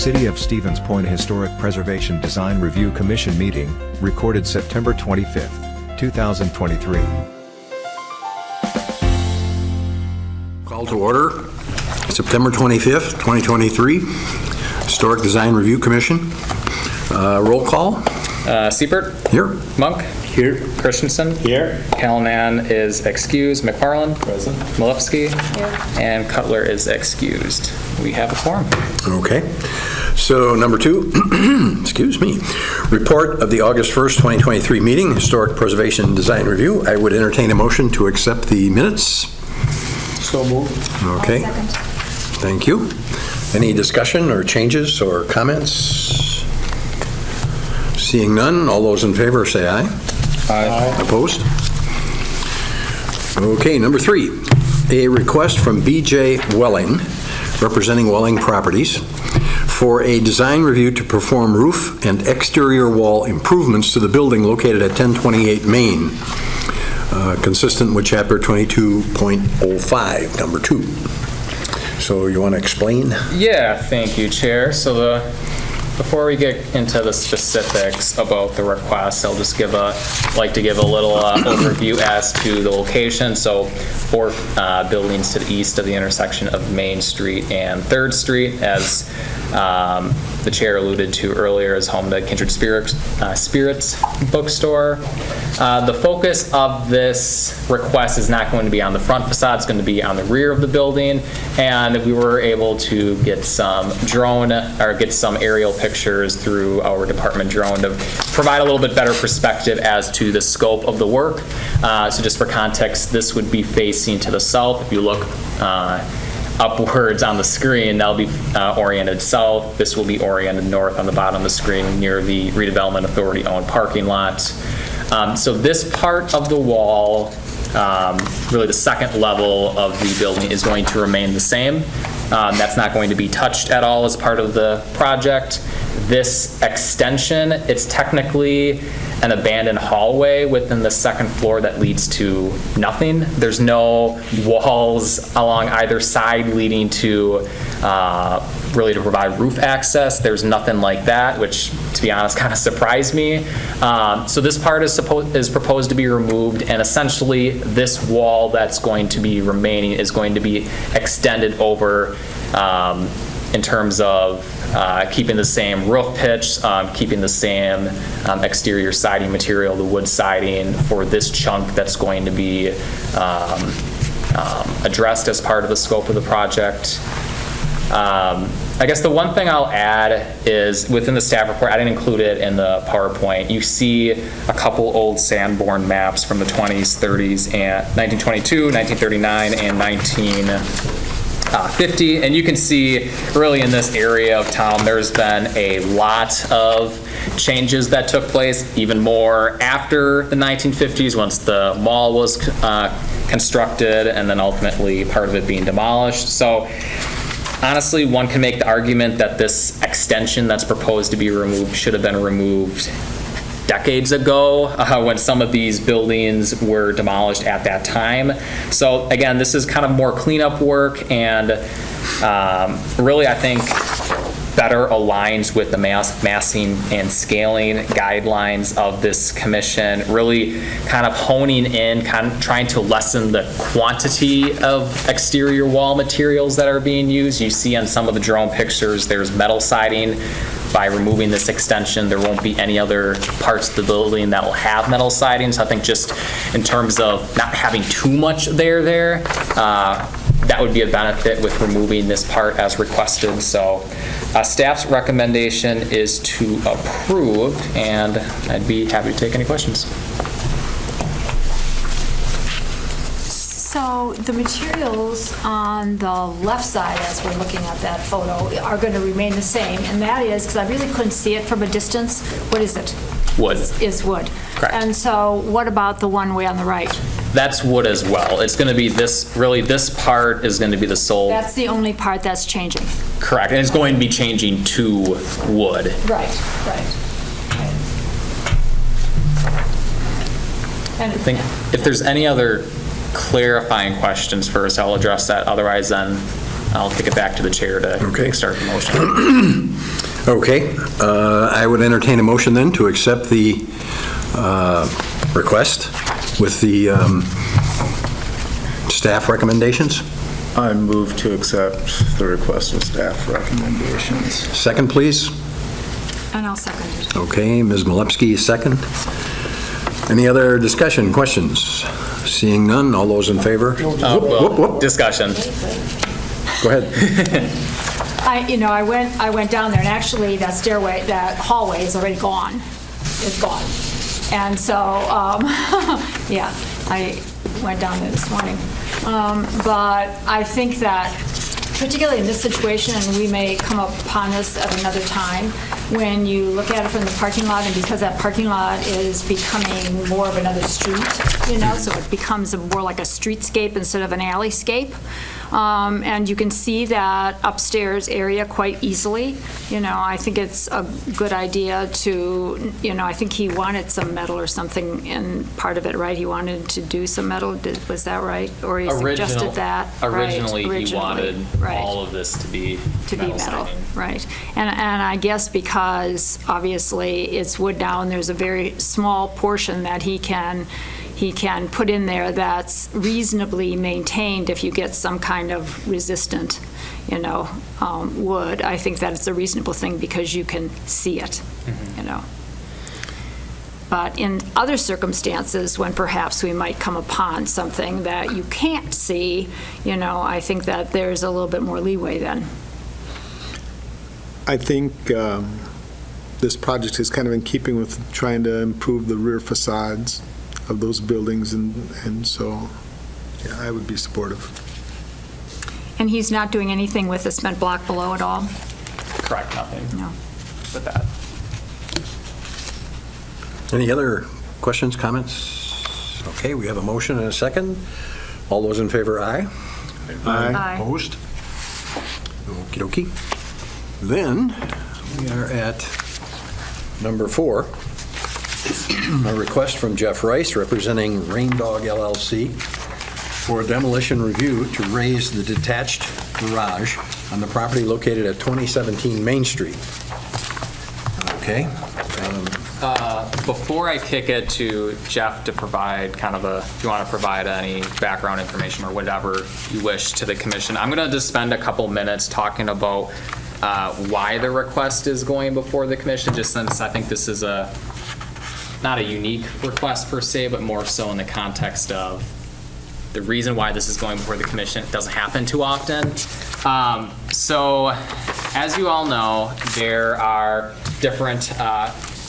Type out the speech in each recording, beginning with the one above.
City of Stevens Point Historic Preservation Design Review Commission meeting, recorded September 25, 2023. Call to order, September 25th, 2023, Historic Design Review Commission. Roll call. Siebert? Here. Monk? Here. Christensen? Here. Callanan is excused. McFarland? Present. Malewski? Here. And Cutler is excused. We have a quorum. Okay. So number 2, excuse me, report of the August 1st, 2023 meeting, Historic Preservation Design Review. I would entertain a motion to accept the minutes. So moved. Okay. Thank you. Any discussion or changes or comments? Seeing none, all those in favor say aye. Aye. Opposed? Okay, number 3, a request from B.J. Welling, representing Welling Properties, for a design review to perform roof and exterior wall improvements to the building located at 1028 Main, consistent with Chapter 22.05, number 2. So you want to explain? Yeah, thank you, Chair. So before we get into the specifics about the request, I'll just like to give a little overview as to the location. So 4 buildings to the east of the intersection of Main Street and 3rd Street, as the chair alluded to earlier, is home to Kindred Spirits bookstore. The focus of this request is not going to be on the front facade, it's going to be on the rear of the building, and we were able to get some aerial pictures through our department drone to provide a little bit better perspective as to the scope of the work. So just for context, this would be facing to the south. If you look upwards on the screen, that'll be oriented south. This will be oriented north on the bottom of the screen near the Redevelopment Authority owned parking lot. So this part of the wall, really the second level of the building, is going to remain the same. That's not going to be touched at all as part of the project. This extension, it's technically an abandoned hallway within the 2nd floor that leads to nothing. There's no walls along either side leading to really to provide roof access. There's nothing like that, which, to be honest, kind of surprised me. So this part is proposed to be removed, and essentially this wall that's going to be remaining is going to be extended over in terms of keeping the same roof pitch, keeping the same exterior siding material, the wood siding for this chunk that's going to be addressed as part of the scope of the project. I guess the one thing I'll add is within the staff report, I didn't include it in the PowerPoint, you see a couple old Sanborn maps from the 20s, 30s, and 1922, 1939, and 1950, and you can see really in this area of town there's been a lot of changes that took place, even more after the 1950s once the mall was constructed and then ultimately part of it being demolished. So honestly, one can make the argument that this extension that's proposed to be removed should have been removed decades ago when some of these buildings were demolished at that time. So again, this is kind of more cleanup work, and really I think better aligns with the massing and scaling guidelines of this commission, really kind of honing in, kind of trying to lessen the quantity of exterior wall materials that are being used. You see on some of the drone pictures there's metal siding. By removing this extension, there won't be any other parts of the building that will have metal siding. So I think just in terms of not having too much there, that would be a benefit with removing this part as requested. So staff's recommendation is to approve, and I'd be happy to take any questions. So the materials on the left side, as we're looking at that photo, are going to remain the same, and that is, because I really couldn't see it from a distance, what is it? Wood. Is wood. Correct. And so what about the one way on the right? That's wood as well. It's going to be this part is going to be the sole. That's the only part that's changing. Correct, and it's going to be changing to wood. Right. And I think if there's any other clarifying questions first, I'll address that. Otherwise, then I'll kick it back to the chair to Okay. start the motion. Okay, I would entertain a motion then to accept the request with the staff recommendations. I move to accept the request with staff recommendations. Second, please. And I'll second it. Okay, Ms. Malepsky, second. Any other discussion, questions? Seeing none, all those in favor? Whoop, whoop. Discussion. Go ahead. I went down there, and actually, that stairway, that hallway is already gone. It's gone. And so, yeah, I went down there this morning. But I think that, particularly in this situation, and we may come upon this at another time, when you look at it from the parking lot, and because that parking lot is becoming more of another street, so it becomes more like a streetscape instead of an alleyscape. And you can see that upstairs area quite easily. I think it's a good idea to, I think he wanted some metal or something in part of it, right? He wanted to do some metal, was that right? Or he suggested that? Originally, Right, he wanted right. all of this to be metal siding. Right. And I guess because obviously it's wood now, and there's a very small portion that he can put in there that's reasonably maintained if you get some kind of resistant, wood. I think that it's a reasonable thing because you can see it, But in other circumstances, when perhaps we might come upon something that you can't see, I think that there's a little bit more leeway then. I think this project is kind of in keeping with trying to improve the rear facades of those buildings, and so, yeah, I would be supportive. And he's not doing anything with the cement block below at all? Correct, nothing No. with that. Any other questions, comments? Okay, we have a motion and a second. All those in favor, aye. Aye. Opposed? Okey dokey. Then, we are at number 4. A request from Jeff Rice, representing Rain Dog LLC, for a demolition review to raise the detached garage on the property located at 2017 Main Street. Okay. Before I kick it to Jeff to provide if you want to provide any background information or whatever you wish to the commission, I'm going to just spend a couple minutes talking about why the request is going before the commission, just since I think this is not a unique request per se, but more so in the context of the reason why this is going before the commission. It doesn't happen too often. So, as you all know, there are different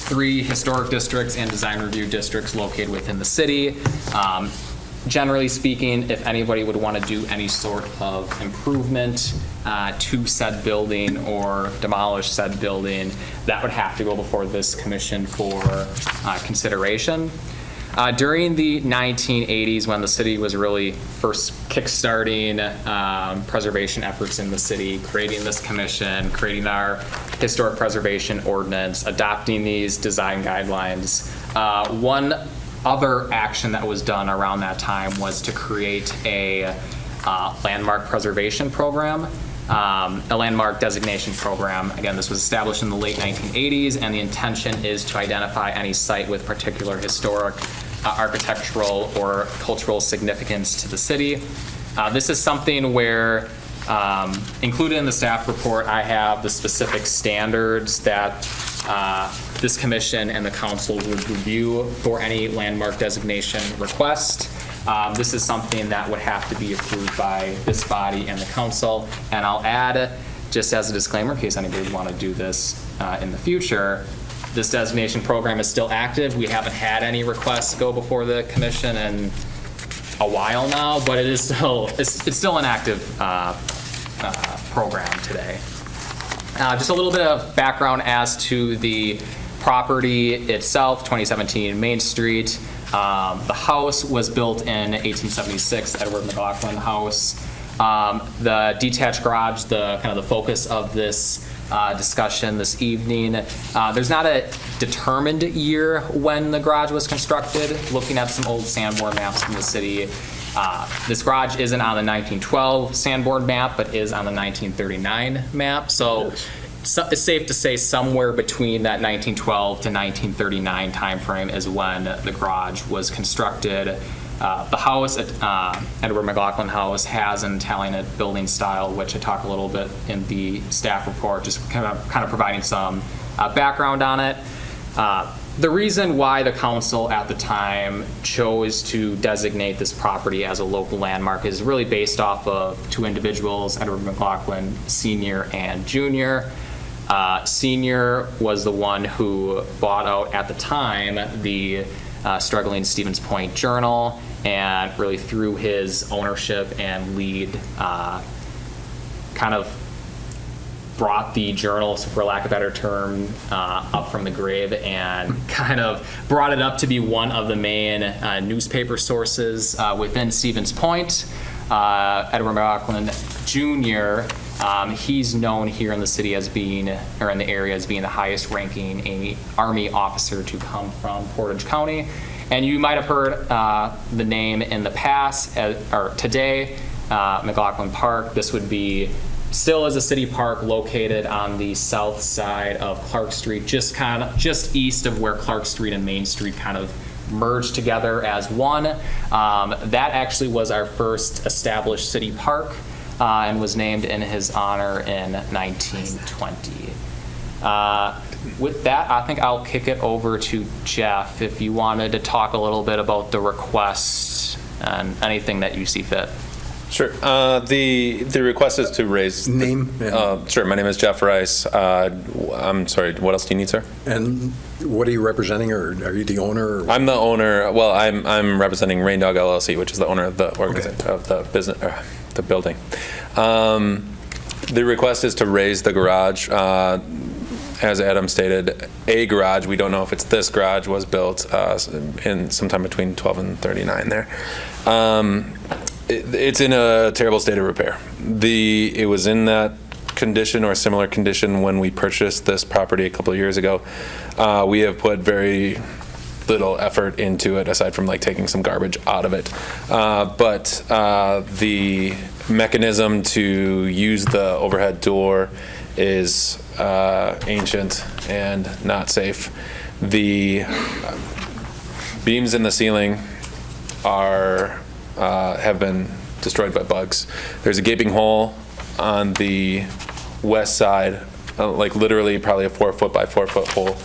3 historic districts and design review districts located within the city. Generally speaking, if anybody would want to do any sort of improvement to said building or demolish said building, that would have to go before this commission for consideration. During the 1980s, when the city was really first kickstarting preservation efforts in the city, creating this commission, creating our historic preservation ordinance, adopting these design guidelines, one other action that was done around that time was to create a landmark preservation program, a landmark designation program. Again, this was established in the late 1980s, and the intention is to identify any site with particular historic, architectural, or cultural significance to the city. This is something where, included in the staff report, I have the specific standards that this commission and the council would review for any landmark designation request. This is something that would have to be approved by this body and the council. And I'll add, just as a disclaimer, in case anybody would want to do this in the future, this designation program is still active. We haven't had any requests go before the commission in a while now, but it is still, it's still an active program today. Just a little bit of background as to the property itself, 2017 Main Street. The house was built in 1876, Edward McLaughlin House. The detached garage, the kind of the focus of this discussion this evening. There's not a determined year when the garage was constructed. Looking at some old Sanborn maps from the city, This garage isn't on the 1912 Sanborn map, but is on the 1939 map. So it's safe to say somewhere between that 1912 to 1939 timeframe is when the garage was constructed. The house, Edward McLaughlin House, has an Italian building style, which I talk a little bit in the staff report, just kind of providing some background on it. The reason why the council at the time chose to designate this property as a local landmark is really based off of two individuals, Edward McLaughlin Sr. and Jr. Sr. was the one who bought out at the time the struggling Stevens Point Journal, and really through his ownership and lead kind of brought the journal, for lack of a better term, up from the grave and kind of brought it up to be one of the main newspaper sources within Stevens Point. Edward McLaughlin Jr., he's known here in the city as being, or in the area as being the highest ranking Army officer to come from Portage County. And you might have heard the name in the past, or today, McLaughlin Park. This would be still is a city park located on the south side of Clark Street, just east of where Clark Street and Main Street kind of merged together as one. That actually was our first established city park and was named in his honor in 1920. With that, I think I'll kick it over to Jeff if you wanted to talk a little bit about the request and anything that you see fit. Sure. The request is to raise Name? Sure. My name is Jeff Rice. I'm sorry. What else do you need, sir? And what are you representing, or are you the owner? Or? I'm the owner. Well, I'm representing Rain Dog LLC, which is the owner of the organization of the business, the building. The request is to raise the garage. As Adam stated, a garage. We don't know if it's this garage was built in sometime between 12 and 39 there. It's in a terrible state of repair. It was in that condition or similar condition when we purchased this property a couple of years ago. We have put very little effort into it aside from like taking some garbage out of it. But the mechanism to use the overhead door is ancient and not safe. The beams in the ceiling have been destroyed by bugs. There's a gaping hole on the west side, like literally probably a 4 foot by 4 foot hole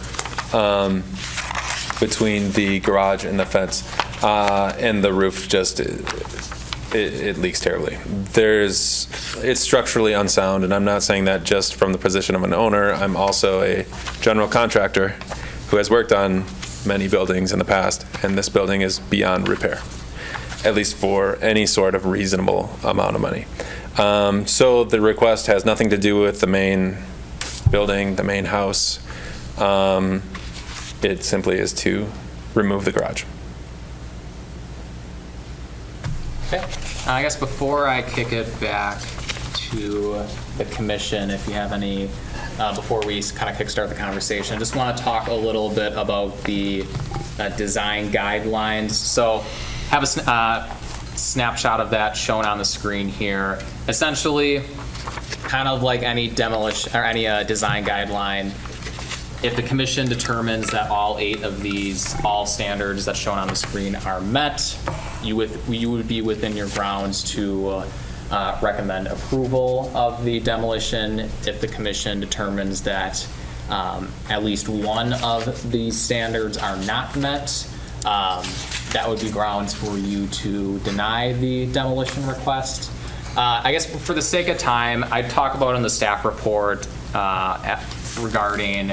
between the garage and the fence, and the roof just it leaks terribly. It's structurally unsound, and I'm not saying that just from the position of an owner. I'm also a general contractor who has worked on many buildings in the past, and this building is beyond repair, at least for any sort of reasonable amount of money. So the request has nothing to do with the main building, the main house. It simply is to remove the garage. Okay. I guess before I kick it back to the commission, if you have any, before we kind of kickstart the conversation, I just want to talk a little bit about the design guidelines. So have a snapshot of that shown on the screen here. Essentially, kind of like any demolition or any design guideline, if the commission determines that all 8 of all standards that's shown on the screen are met, you would be within your grounds to recommend approval of the demolition. If the commission determines that at least one of these standards are not met, that would be grounds for you to deny the demolition request. I guess for the sake of time, I'd talk about in the staff report regarding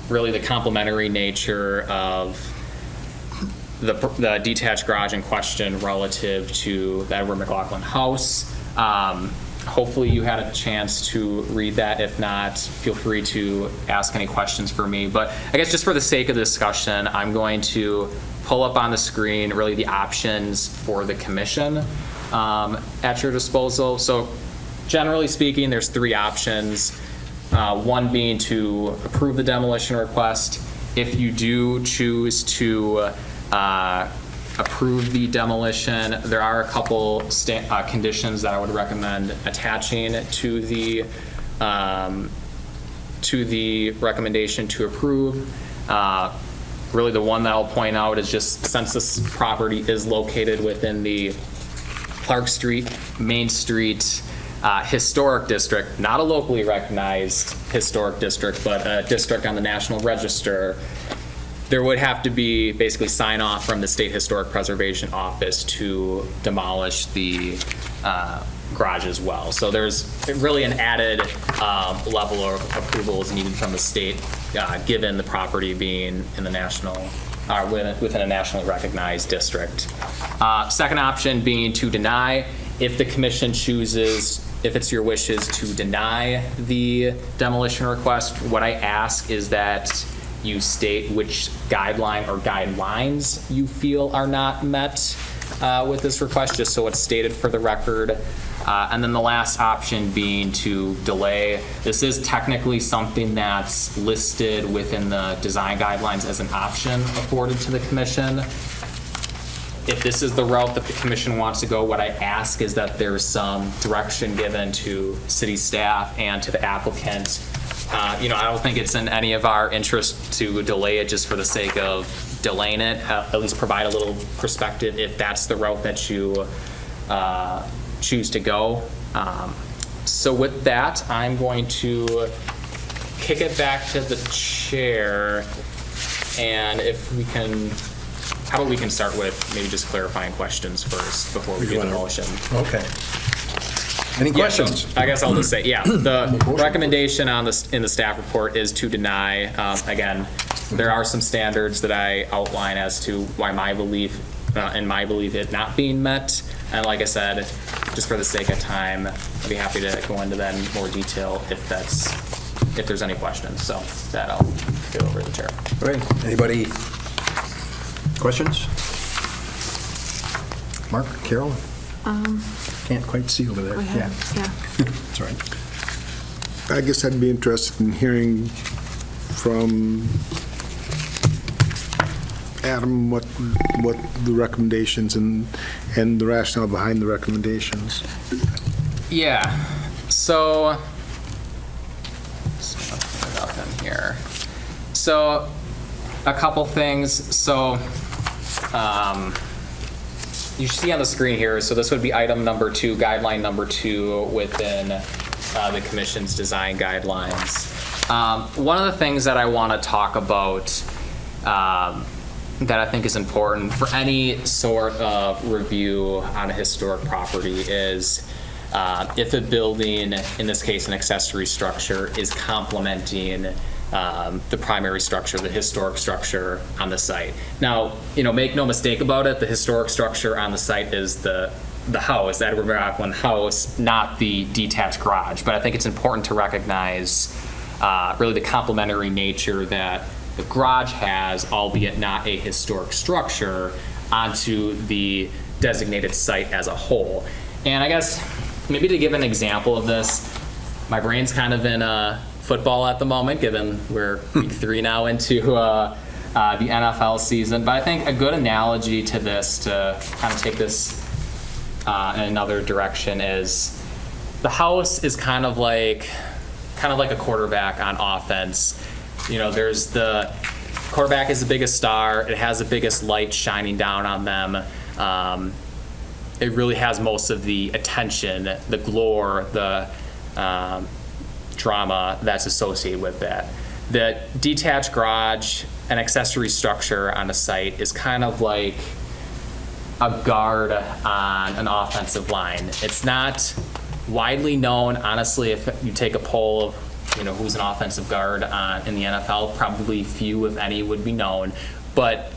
really the complementary nature of the detached garage in question relative to the Edward McLaughlin house. Hopefully you had a chance to read that. If not, feel free to ask any questions for me. But I guess just for the sake of the discussion, I'm going to pull up on the screen really the options for the commission at your disposal. So generally speaking, there's 3 options. One being to approve the demolition request. If you do choose to approve the demolition. There are a couple conditions that I would recommend attaching to the recommendation to approve. Really, the one that I'll point out is just since this property is located within the Clark Street, Main Street historic district, not a locally recognized historic district, but a district on the National Register, there would have to be basically sign off from the State Historic Preservation Office to demolish the garage as well. So there's really an added level of approval is needed from the state, given the property being in the national, within a nationally recognized district. Second option being to deny. If the commission chooses, if it's your wishes to deny the demolition request, what I ask is that you state which guideline or guidelines you feel are not met with this request, just so it's stated for the record. And then the last option being to delay. This is technically something that's listed within the design guidelines as an option afforded to the commission. If this is the route that the commission wants to go, what I ask is that there's some direction given to city staff and to the applicant. I don't think it's in any of our interest to delay it just for the sake of delaying it. At least provide a little perspective if that's the route that you choose to go. So with that, I'm going to kick it back to the chair, and if we can, how about we can start with maybe just clarifying questions first before we do the motion. Okay. Any questions? So I guess I'll just say, the recommendation on this in the staff report is to deny. Again, there are some standards that I outline as to why my belief it not being met. And like I said, just for the sake of time, I'd be happy to go into that in more detail if there's any questions. So that I'll give over to the chair. All right. Anybody? Questions? Mark, Carol? Can't quite see over there. Yeah. That's right. I guess I'd be interested in hearing from Adam what the recommendations and the rationale behind the recommendations. Yeah. So let's put it up in here. So a couple things. So you see on the screen here, so this would be item number 2, guideline number 2 within the commission's design guidelines. One of the things that I want to talk about that I think is important for any sort of review on a historic property is if a building, in this case an accessory structure, is complementing the primary structure, the historic structure on the site. Now, make no mistake about it, the historic structure on the site is the house, the Edward Backlund house, not the detached garage. But I think it's important to recognize really the complementary nature that the garage has, albeit not a historic structure, onto the designated site as a whole. And I guess maybe to give an example of this, my brain's kind of in football at the moment, given we're week 3 now into the NFL season. But I think a good analogy to this, to kind of take this in another direction, is the house is kind of like a quarterback on offense. There's the quarterback is the biggest star. It has the biggest light shining down on them. It really has most of the attention, the glory, the drama that's associated with that. The detached garage, an accessory structure on a site, is kind of like a guard on an offensive line. It's not widely known, honestly. If you take a poll of who's an offensive guard in the NFL, probably few, if any, would be known, but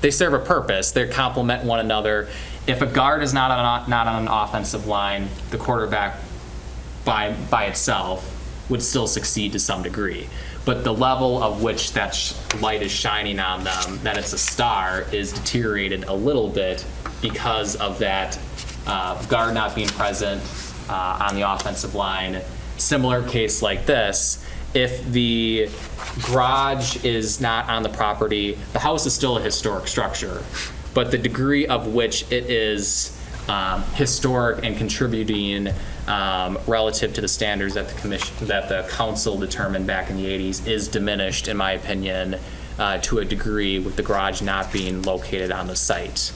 they serve a purpose. They complement one another. If a guard is not on an offensive line, the quarterback by itself would still succeed to some degree. But the level of which that light is shining on them, that it's a star, is deteriorated a little bit because of that guard not being present on the offensive line. Similar case like this, if the garage is not on the property, the house is still a historic structure. but the degree of which it is historic and contributing relative to the standards that the council determined back in the 80s is diminished, in my opinion, to a degree with the garage not being located on the site.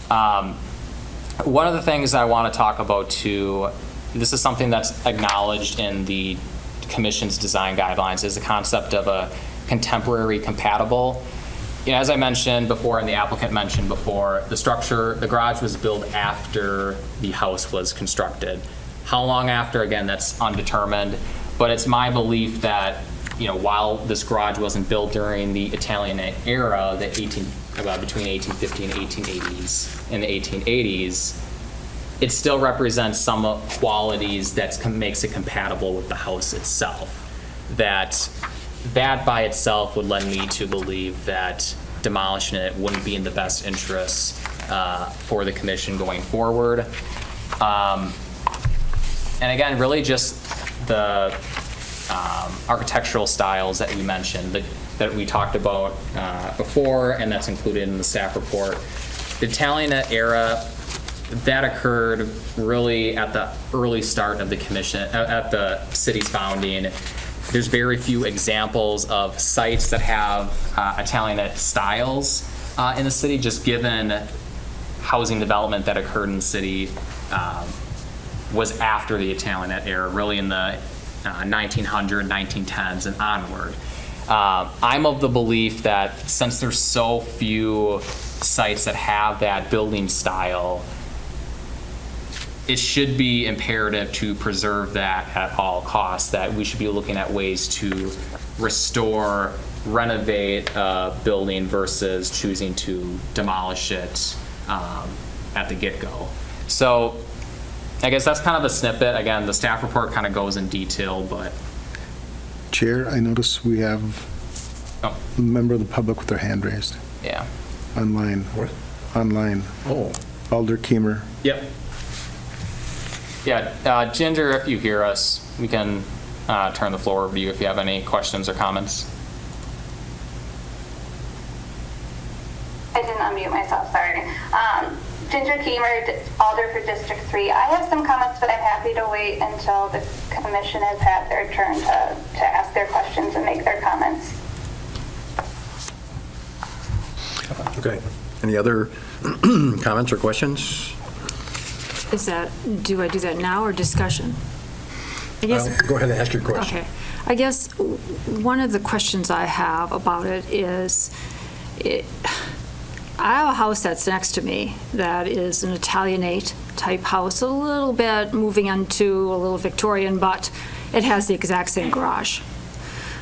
One of the things I want to talk about too, this is something that's acknowledged in the commission's design guidelines, is the concept of a contemporary compatible. You know, as I mentioned before, and the applicant mentioned before, the garage was built after the house was constructed. How long after, again, that's undetermined, but it's my belief that, you know, while this garage wasn't built during the Italian era, between 1850 and 1880s, in the 1880s, it still represents some qualities that makes it compatible with the house itself. That by itself would lead me to believe that demolishing it wouldn't be in the best interest for the commission going forward. And again, really just the architectural styles that we mentioned, that we talked about before, and that's included in the staff report. The Italianate era, that occurred really at the early start of the commission, at the city's founding. There's very few examples of sites that have Italianate styles in the city, just given housing development that occurred in the city was after the Italianate era, really in the 1900s, 1910s and onward. I'm of the belief that since there's so few sites that have that building style, it should be imperative to preserve that at all costs, that we should be looking at ways to restore, renovate a building versus choosing to demolish it at the get-go. So I guess that's kind of a snippet. Again, the staff report kind of goes in detail, but. Chair, I notice we have a member of the public with their hand raised. Yeah. Online. What? Online. Oh. Alder Keemer. Yep. Yeah, Ginger, if you hear us, we can turn the floor over to you if you have any questions or comments. I didn't unmute myself, sorry. Ginger Keemer, Alder for District 3. I have some comments, but I'm happy to wait until the commission has had their turn to ask their questions and make their comments. Okay. Any other comments or questions? Do I do that now or discussion? I guess. Go ahead and ask your question. Okay. I guess one of the questions I have about it is, I have a house that's next to me that is an Italianate type house, a little bit moving into a little Victorian, but it has the exact same garage.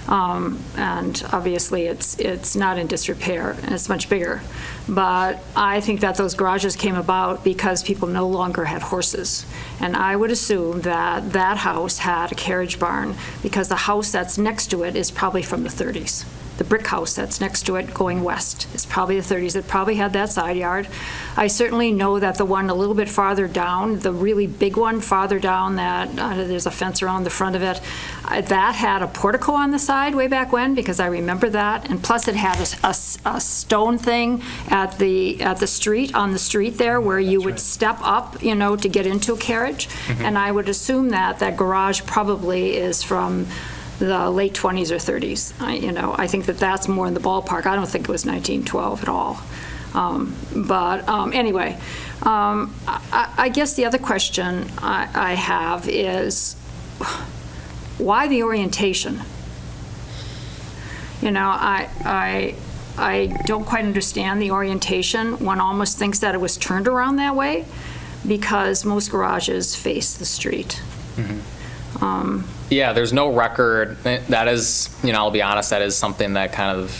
And obviously it's not in disrepair and it's much bigger. But I think that those garages came about because people no longer had horses. And I would assume that that house had a carriage barn because the house that's next to it is probably from the 30s. The brick house that's next to it going west is probably the 30s. It probably had that side yard. I certainly know that the one a little bit farther down, the really big one farther down that there's a fence around the front of it, that had a portico on the side way back when, because I remember that. And plus it had a stone thing at the street, on the street there, where you would step up, you know, to get into a carriage. Mm-hmm. And I would assume that that garage probably is from the late 20s or 30s. I think that that's more in the ballpark. I don't think it was 1912 at all. Anyway, I guess the other question I have is, why the orientation? I don't quite understand the orientation. One almost thinks that it was turned around that way because most garages face the street. Mm-hmm. Yeah, there's no record. That is, I'll be honest, that is something that kind of,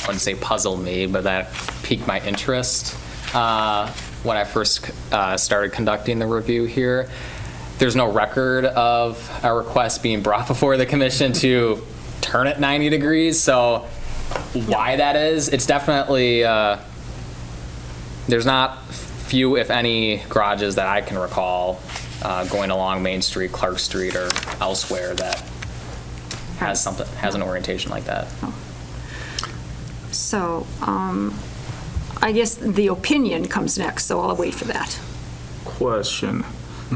I wouldn't say puzzled me, but that piqued my interest when I first started conducting the review here. There's no record of a request being brought before the commission to turn it 90 degrees, so why that is, it's definitely, there's not few, if any, garages that I can recall going along Main Street, Clark Street, or elsewhere that has an orientation like that. So I guess the opinion comes next, so I'll wait for that. Question.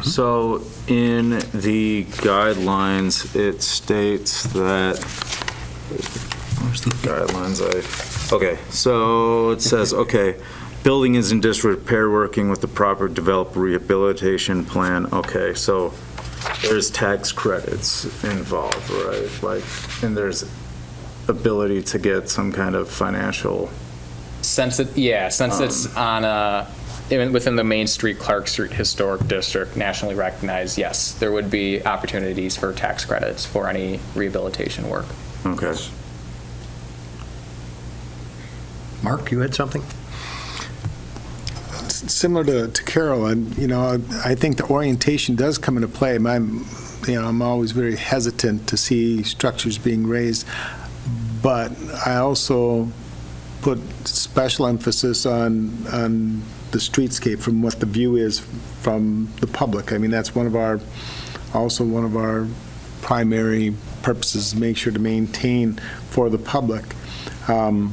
So in the guidelines, it states that, where's the guidelines? Okay, so it says, okay, building is in disrepair, working with the proper developed rehabilitation plan. Okay, so there's tax credits involved, right? Like, and there's ability to get some kind of financial. Since it's on even within the Main Street, Clark Street Historic District, nationally recognized, yes, there would be opportunities for tax credits for any rehabilitation work. Okay. Mark, you had something? Similar to Carol, and, I think the orientation does come into play. I'm always very hesitant to see structures being raised, but I also put special emphasis on the streetscape from what the view is from the public. I mean, that's one of our primary purposes, make sure to maintain for the public. The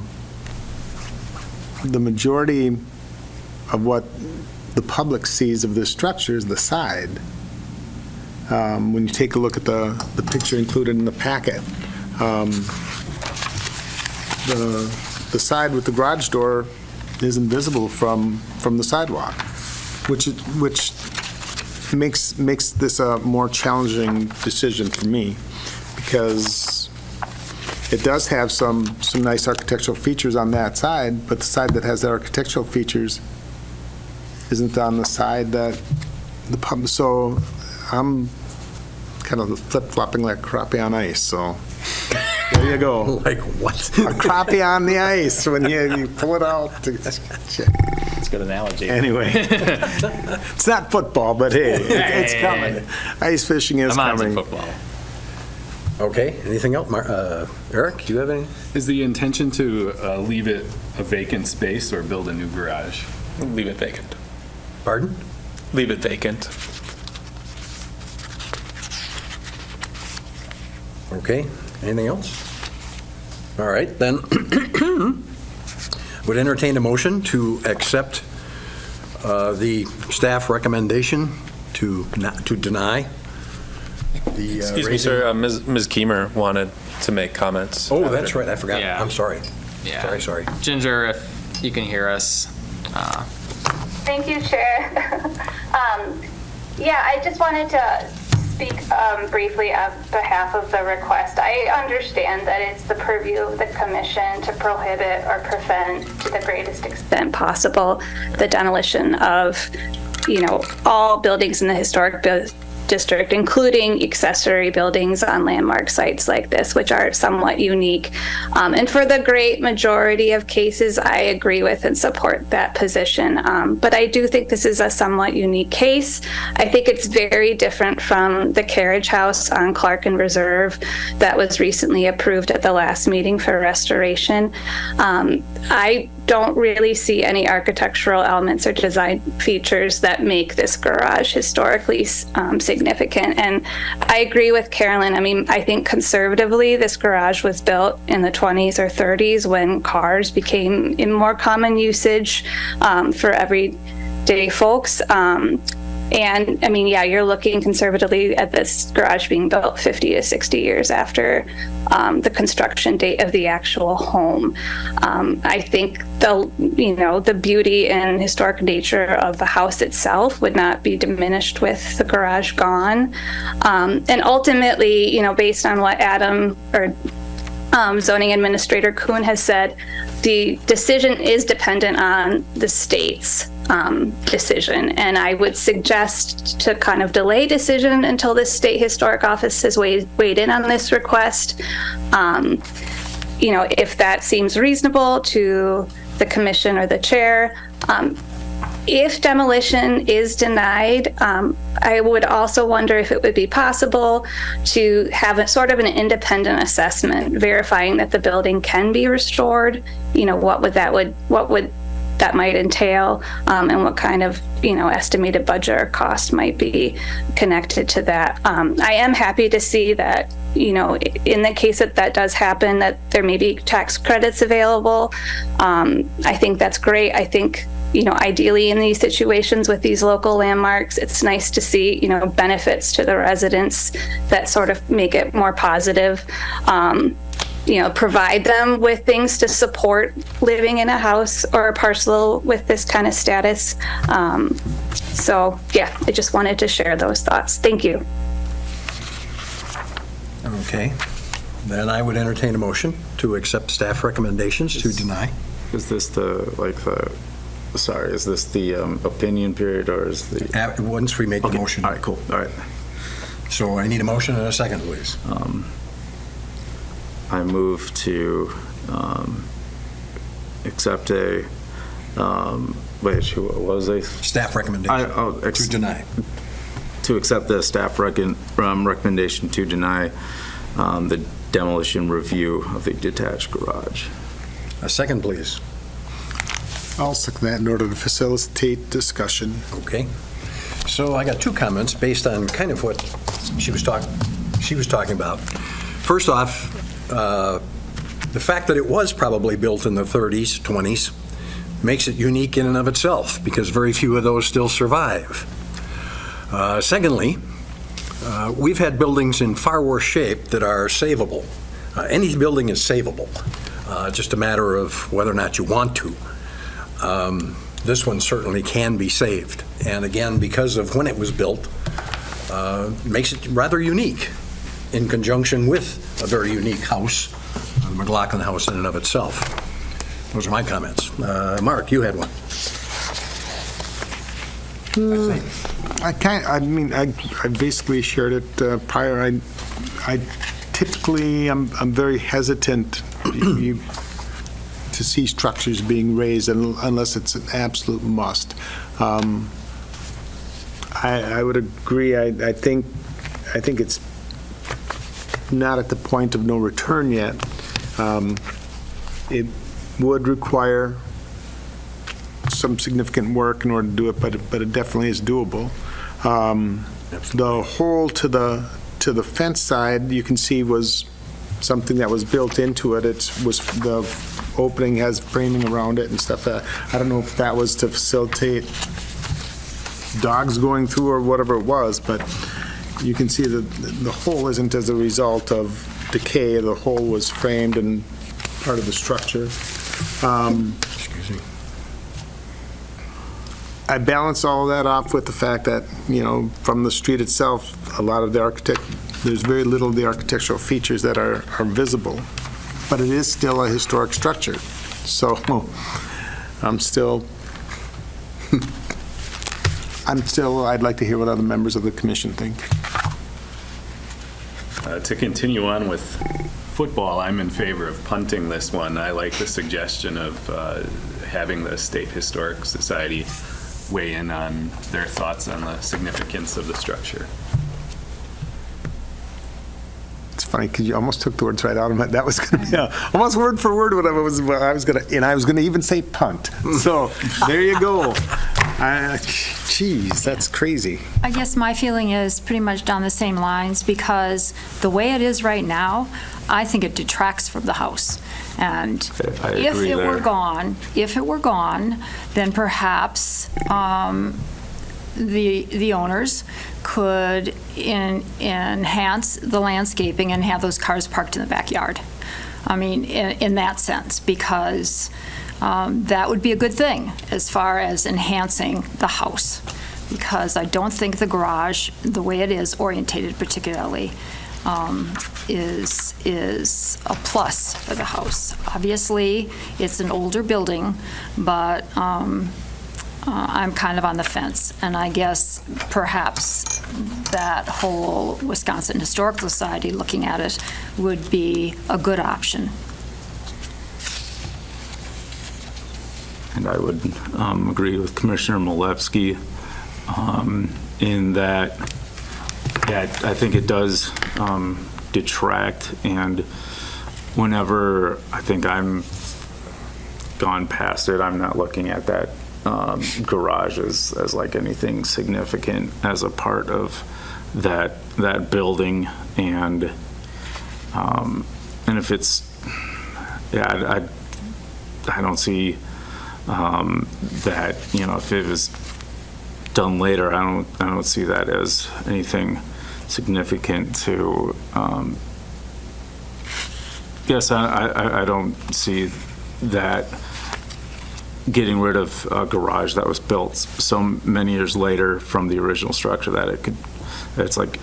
majority of what the public sees of this structure is the side. When you take a look at the picture included in the packet, the side with the garage door is invisible from the sidewalk, which makes this a more challenging decision for me, because it does have some nice architectural features on that side, but the side that has the architectural features isn't on the side that the pub. So I'm kind of flip-flopping like crappie on ice. So there you go. Like what? A crappie on the ice when you pull it out. That's a good analogy. Anyway, it's not football, but hey, it's coming. Ice fishing is coming. Football. Okay, anything else? Eric, do you have any? Is the intention to leave it a vacant space or build a new garage? Leave it vacant. Pardon? Leave it vacant. Okay, anything else? All right, then would entertain a motion to accept the staff recommendation to deny the Excuse me, raising- sir, Ms. Keemer wanted to make comments. Oh, that's right, I forgot. Yeah. I'm sorry. Yeah. Sorry. Ginger, if you can hear us. Thank you, Chair. Yeah, I just wanted to speak briefly on behalf of the request. I understand that it's the purview of the commission to prohibit or prevent to the greatest extent possible the demolition of, all buildings in the historic district, including accessory buildings on landmark sites like this, which are somewhat unique. And for the great majority of cases, I agree with and support that position. But I do think this is a somewhat unique case. I think it's very different from the carriage house on Clark and Reserve that was recently approved at the last meeting for restoration. I don't really see any architectural elements or design features that make this garage historically significant. And I agree with Carolyn. I mean, I think conservatively, this garage was built in the 20s or 30s when cars became in more common usage for everyday folks. And I mean, yeah, you're looking conservatively at this garage being built 50 to 60 years after the construction date of the actual home. I think the beauty and historic nature of the house itself would not be diminished with the garage gone. And ultimately, based on what Adam or zoning administrator Kuhn has said, the decision is dependent on the state's decision. And I would suggest to kind of delay decision until the state historic office has weighed in on this request. If that seems reasonable to the commission or the chair. If demolition is denied, I would also wonder if it would be possible to have a sort of an independent assessment verifying that the building can be restored. What would that might entail, and what kind of, estimated budget or cost might be connected to that. I am happy to see that, in the case that that does happen, that there may be tax credits available. I think that's great. I think, ideally in these situations with these local landmarks, it's nice to see, benefits to the residents that sort of make it more positive. Provide them with things to support living in a house or a parcel with this kind of status. So yeah, I just wanted to share those thoughts. Thank you. Okay. Then I would entertain a motion to accept staff recommendations to deny. Is this the opinion period, or is the? Once we make the motion. All right, cool. All right. So I need a motion and a second, please. I move to accept a, what was a? Staff recommendation to deny. To accept the staff recommendation to deny the demolition review of the detached garage. A second, please. I'll second that in order to facilitate discussion. Okay. So I got two comments based on kind of what she was talking about. First off, the fact that it was probably built in the 30s, 20s, makes it unique in and of itself, because very few of those still survive. Secondly, we've had buildings in far worse shape that are savable. Any building is savable, just a matter of whether or not you want to. This one certainly can be saved. And again, because of when it was built, makes it rather unique in conjunction with a very unique house, the McLaughlin house in and of itself. Those are my comments. Mark, you had one. I basically shared it prior. I typically, I'm very hesitant to see structures being raised unless it's an absolute must. I would agree. I think it's not at the point of no return yet. It would require some significant work in order to do it, but it definitely is doable. The hole to the fence side, you can see, was something that was built into it. The opening has framing around it and stuff. I don't know if that was to facilitate dogs going through or whatever it was, but you can see that the hole isn't as a result of decay. The hole was framed and part of the structure. Excuse me. I balance all of that off with the fact that, from the street itself, there's very little of the architectural features that are visible, but it is still a historic structure. So I'd like to hear what other members of the commission think. To continue on with football, I'm in favor of punting this one. I like the suggestion of having the State Historic Society weigh in on their thoughts on the significance of the structure. It's funny because you almost took the words right out of my. That was going to be almost word for word what I was going to, and I was going to even say punt. So there you go. Geez, that's crazy. I guess my feeling is pretty much down the same lines, because the way it is right now, I think it detracts from the house. And if it were gone, then perhaps the owners could enhance the landscaping and have those cars parked in the backyard. I mean, in that sense, because that would be a good thing as far as enhancing the house, because I don't think the garage, the way it is orientated particularly, is a plus for the house. Obviously, it's an older building, but I'm kind of on the fence, and I guess perhaps that whole Wisconsin Historical Society looking at it would be a good option. And I would agree with Commissioner Malevsky in that, I think it does detract, and whenever I think I'm gone past it. I'm not looking at that garage as like anything significant as a part of that building, and if it's, yeah, I don't see that, you know, if it was done later, I don't see that as anything significant to, yes, I don't see that getting rid of a garage that was built so many years later from the original structure that it's like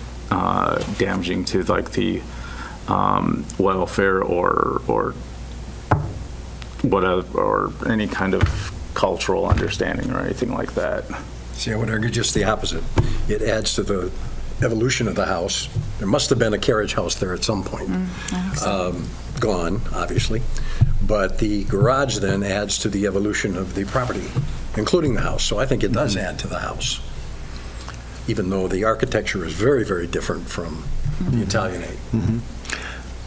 damaging to like the welfare or whatever, or any kind of cultural understanding or anything like that. See, I would argue just the opposite. It adds to the evolution of the house. There must have been a carriage house there at some point. Gone, obviously. But the garage then adds to the evolution of the property, including the house. So I think it does add to the house, even though the architecture is very, very different from the Italianate.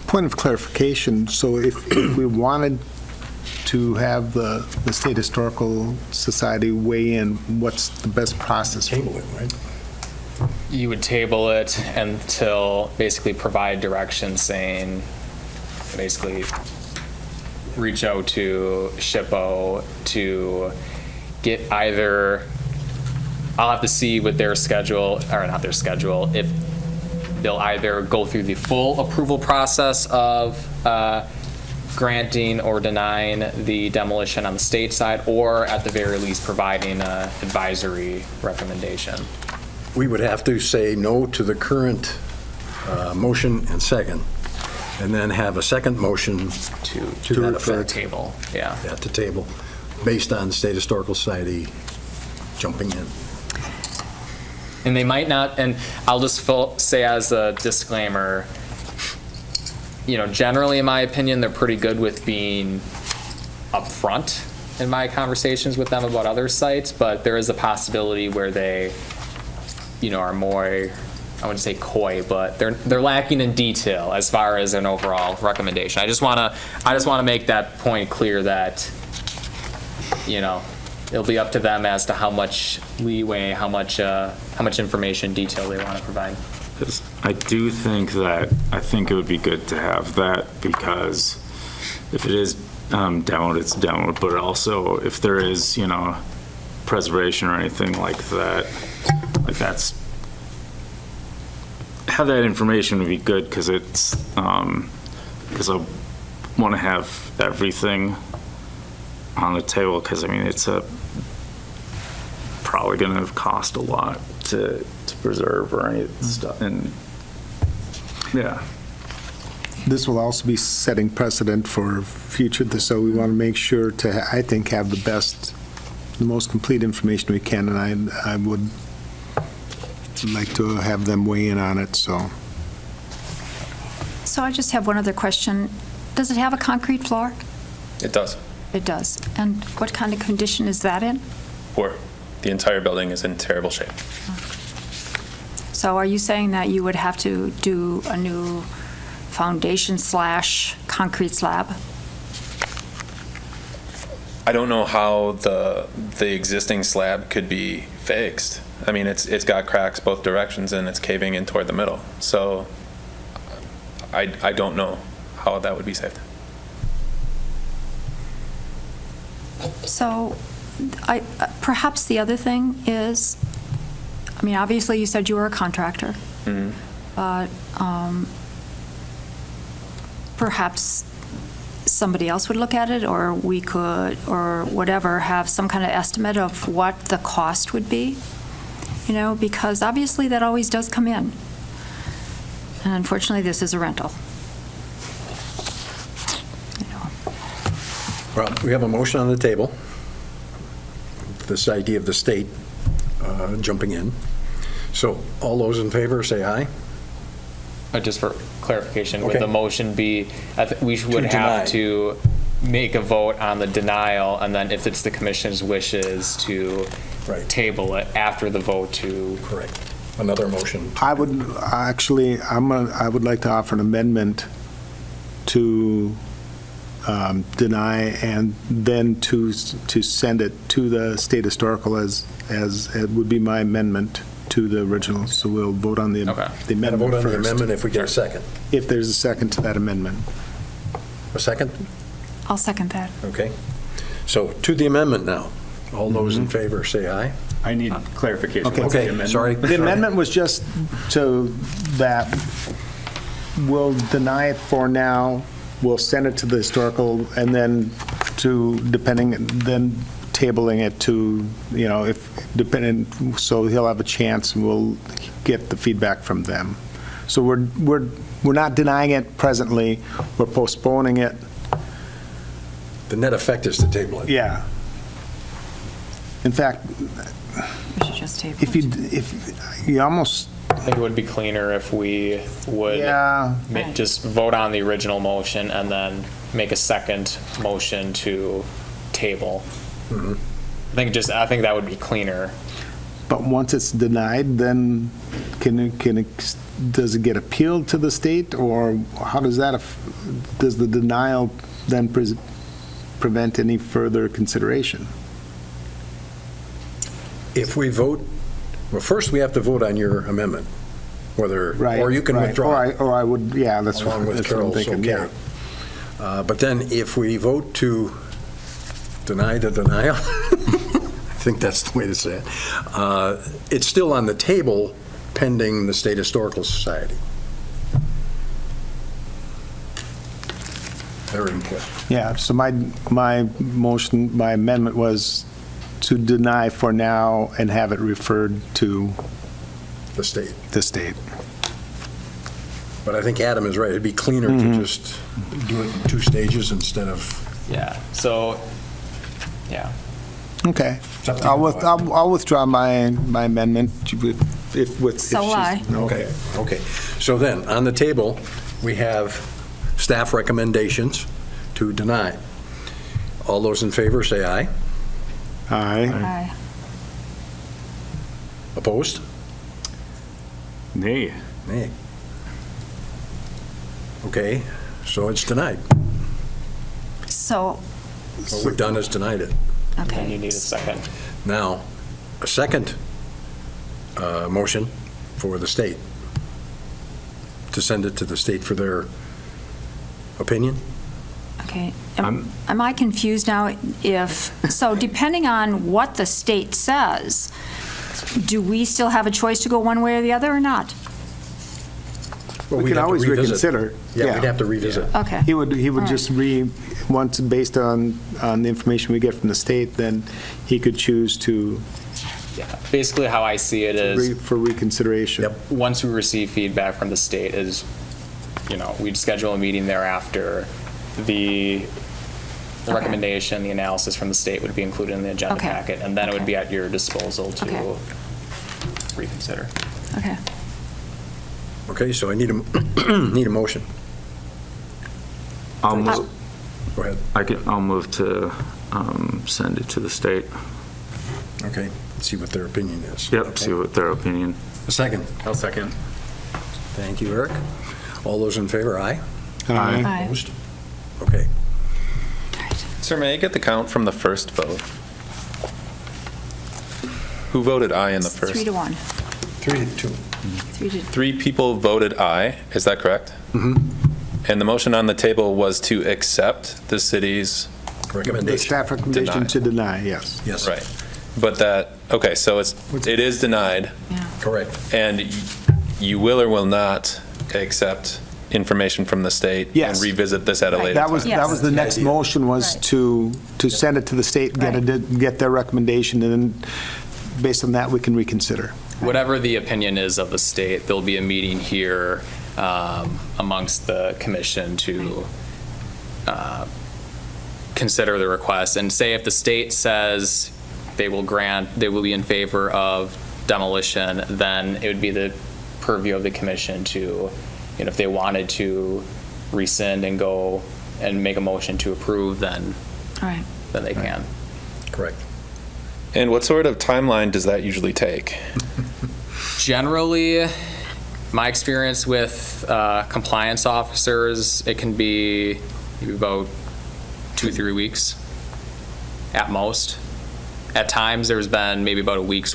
Point of clarification, so if we wanted to have the State Historical Society weigh in, what's the best process? Table it, right? You would table it until basically provide direction saying, basically reach out to SHPO to get either, I'll have to see with their schedule, or not their schedule, if they'll either go through the full approval process of granting or denying the demolition on the state side, or at the very least providing an advisory recommendation. We would have to say no to the current motion and second, and then have a second motion to that the effect. table, yeah. At the table, based on the State Historical Society jumping in. And they might not, and I'll just say as a disclaimer, you know, generally in my opinion, they're pretty good with being upfront in my conversations with them about other sites, but there is a possibility where they, you know, are more, I wouldn't say coy, but they're lacking in detail as far as an overall recommendation. I just want to make that point clear that, you know, it'll be up to them as to how much leeway, how much information, detail they want to provide. I do think it would be good to have that, because if it is demoed, it's demoed, but also if there is, you know, preservation or anything like that, have that information would be good, because it's because I want to have everything on the table, because I mean it's probably going to cost a lot to preserve or any stuff, and yeah. This will also be setting precedent for future, so we want to make sure to, I think, have the most complete information we can, and I would like to have them weigh in on it, so. So I just have one other question. Does it have a concrete floor? It does. It does. And what kind of condition is that in? Poor. The entire building is in terrible shape. So are you saying that you would have to do a new foundation / concrete slab? I don't know how the existing slab could be fixed. I mean, it's got cracks both directions and it's caving in toward the middle. So I don't know how that would be saved. So perhaps the other thing is, I mean, obviously you said you were a contractor, but perhaps somebody else would look at it, or we could, or whatever, have some kind of estimate of what the cost would be, you know, because obviously that always does come in. And unfortunately, this is a rental. Well, we have a motion on the table, this idea of the state jumping in. So all those in favor, say aye. Just for clarification, would Okay. the motion be, we would deny. have to make a vote on the denial, and then if it's the commission's wishes to Right. table it after the vote to. Correct. Another motion. I would actually, I would like to offer an amendment to deny and then to send it to the state historical as it would be my amendment to the original. So we'll vote on the Okay. the And a amendment vote on the first. amendment if we get a second. If there's a second to that amendment. A second? I'll second that. Okay. So to the amendment now. All those in favor, say aye. I need clarification. Okay. What's the Okay, amendment? sorry. The amendment was just to that we'll deny it for now, we'll send it to the historical, and then then tabling it to, so he'll have a chance, and we'll get the feedback from them. So we're not denying it presently, we're postponing it. The net effect is to table it. Yeah. In fact, We should just table if you almost, I think it would be cleaner if we would yeah. just vote on the original motion and then make a second motion to table. I think that would be cleaner. But once it's denied, then does it get appealed to the state, or how does that, does the denial then prevent any further consideration? If we vote, well, first we have to vote on your amendment, whether, or you can Right. withdraw. Or I would, yeah, that's Along with that's what I'm Carol's, thinking, okay. yeah. But then if we vote to deny the denial, I think that's the way to say it, it's still on the table pending the State Historical Society. Their input. Yeah, so my motion, my amendment was to deny for now and have it referred to The state. the state. But I think Adam is right. It'd be cleaner to just do it in two stages instead of, Yeah, so, yeah. Okay. It's up to you. I'll withdraw my amendment if So will I. okay, okay. So then, on the table, we have staff recommendations to deny. All those in favor, say aye. Aye. Aye. Opposed? Nay. Nay. Okay, so it's denied. So, What we've done is denied it. And you okay. need a second. Now, a second motion for the state, to send it to the state for their opinion? Okay. Am I confused now? So depending on what the state says, do we still have a choice to go one way or the other or not? Well, We we'd can have to always revisit. reconsider. Yeah, we'd have to revisit. Okay. He would All right. just once based on the information we get from the state, then he could choose to, Yeah. Basically, how I see it is, for reconsideration. Yep. once we receive feedback from the state is, we'd schedule a meeting thereafter. The recommendation, the analysis from the state would be included in the agenda Okay. packet, and then it would Okay. be at your disposal to Okay. reconsider. Okay. Okay, so I need a, need a motion. I'll Uh, move, Go ahead. I'll move to send it to the state. Okay, let's see what their opinion is. Yep, Okay. see what their opinion. A second. I'll second. Thank you, Eric. All those in favor, aye? Aye. Aye. Opposed? Okay. Sir, may I get the count from the first vote? Who voted aye in the first? 3-1. 3-2. 3-2. 3 people voted aye, is that correct? And the motion on the table was to accept the city's, The Recommendation. staff recommendation Deny. to deny, yes. Yes. right. But that, okay, so it is denied, Yeah. Correct. and you will or will not accept information from the state? Yes. And revisit this at a Right. later That time? was the Yes. next motion was Right. to send it to the state, get their recommendation, and then based on that, we can reconsider. Whatever the opinion is of the state, there'll be a meeting here amongst the commission to consider the request. And say if the state says they will be in favor of demolition, then it would be the purview of the commission to, if they wanted to rescind and go and make a motion to approve, then All right. they can. Correct. And what sort of timeline does that usually take? Generally, my experience with compliance officers, it can be about 2-3 weeks at most. At times, there's been maybe about a week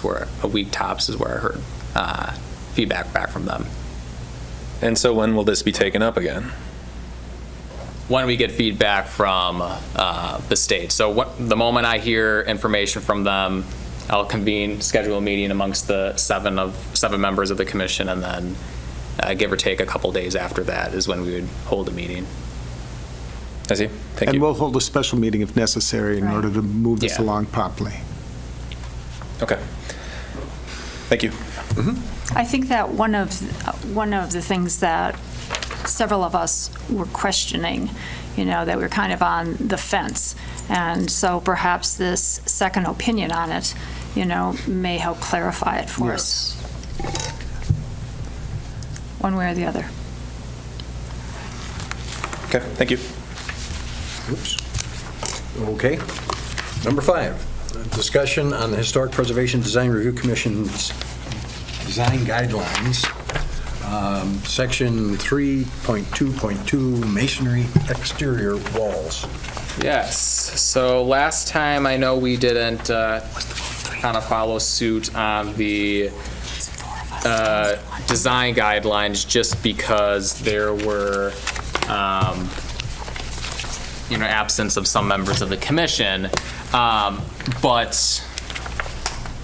tops is where I heard feedback back from them. And so when will this be taken up again? When we get feedback from the state. So the moment I hear information from them, I'll schedule a meeting amongst the seven members of the commission, and then give or take a couple days after that is when we would hold a meeting. I see. Thank And you. we'll hold a special meeting if necessary in Right. order to move this Yeah. along properly. Okay. Thank you. I think that one of the things that several of us were questioning, that we're kind of on the fence. And so perhaps this second opinion on it, may help clarify it for us. One way or the other. Okay, thank you. Oops. Okay. Number 5, discussion on the Historic Preservation Design Review Commission's design guidelines, section 3.2.2, masonry exterior walls. Yes. So last time, I know we didn't kind of follow suit on the design guidelines just because there were, absence of some members of the commission. But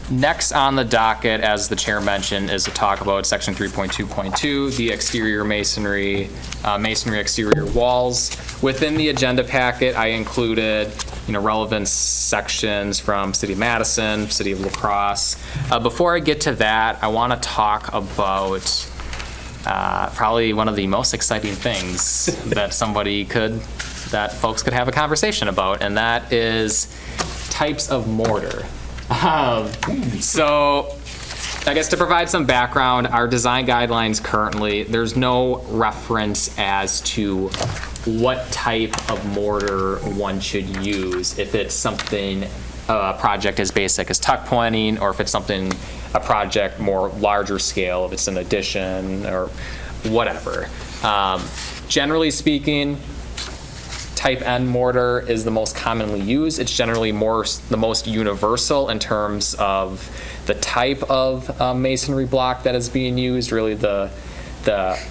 next on the docket, as the chair mentioned, is to talk about section 3.2.2, the exterior masonry exterior walls. Within the agenda packet, I included, relevant sections from City of Madison, City of La Crosse. Before I get to that, I want to talk about probably one of the most exciting things that folks could have a conversation about, and that is types of mortar. So I guess to provide some background, our design guidelines currently, there's no reference as to what type of mortar one should use, if it's something, a project as basic as tuck pointing, or if it's something, a project more larger scale, if it's an addition or whatever. Generally speaking, type N mortar is the most commonly used. It's generally the most universal in terms of the type of masonry block that is being used, really the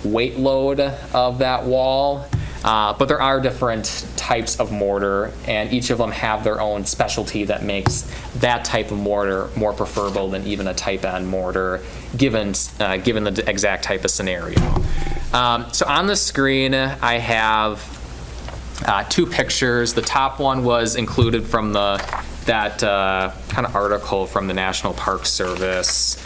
weight load of that wall. But there are different types of mortar, and each of them have their own specialty that makes that type of mortar more preferable than even a type N mortar, given the exact type of scenario. So on the screen, I have 2 pictures. The top one was included from that kind of article from the National Park Service.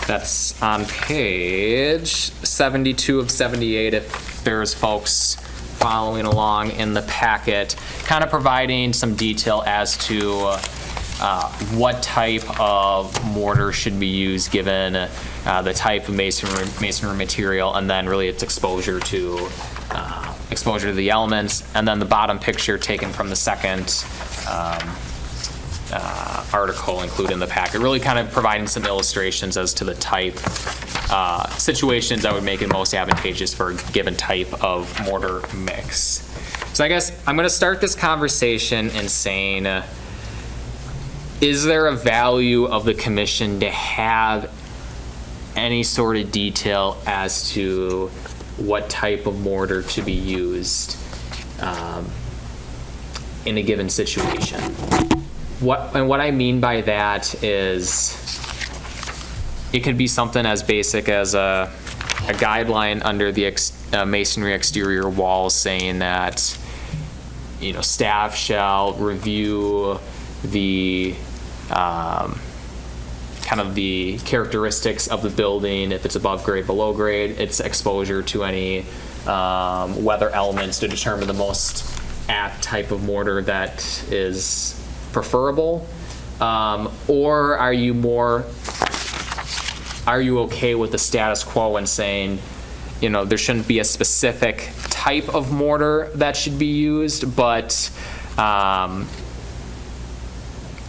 That's on page 72 of 78, if there's folks following along in the packet, kind of providing some detail as to what type of mortar should be used given the type of masonry material, and then really its exposure to the elements. And then the bottom picture taken from the second article included in the packet, really kind of providing some illustrations as to the type situations that would make it most advantageous for a given type of mortar mix. So I guess I'm going to start this conversation in saying, is there a value of the commission to have any sort of detail as to what type of mortar to be used in a given situation? What I mean by that is, it could be something as basic as a guideline under the masonry exterior walls saying that, staff shall review the kind of the characteristics of the building, if it's above grade, below grade, its exposure to any weather elements to determine the most apt type of mortar that is preferable, or are you okay with the status quo and saying, there shouldn't be a specific type of mortar that should be used, but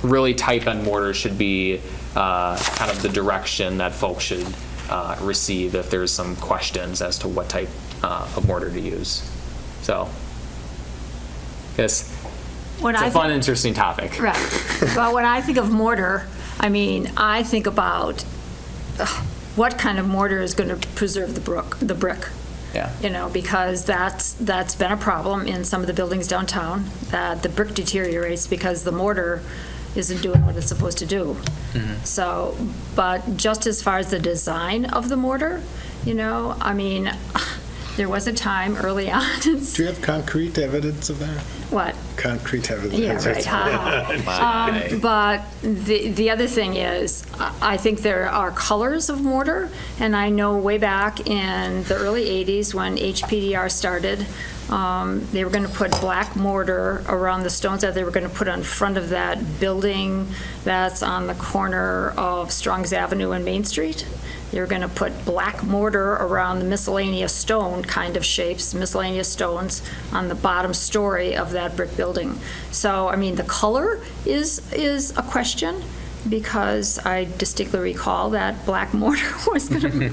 really type N mortar should be kind of the direction that folks should receive if there's some questions as to what type of mortar to use. So, I guess when It's I a fun, interesting topic. Right. But when I think of mortar, I mean, I think about what kind of mortar is going to preserve the brick. Yeah. You know, because that's been a problem in some of the buildings downtown, that the brick deteriorates because the mortar isn't doing what it's supposed to do. So, but just as far as the design of the mortar, you know, I mean, there was a time early on. Do you have concrete evidence of that? What? Concrete evidence. Yeah, right. But the other thing is, I think there are colors of mortar, and I know way back in the early 80s when HPDR started, they were going to put black mortar around the stones that they were going to put on front of that building that's on the corner of Strong's Avenue and Main Street. They were going to put black mortar around the miscellaneous stone kind of shapes, miscellaneous stones on the bottom story of that brick building. So, I mean, the color is a question, because I distinctly recall that black mortar was going to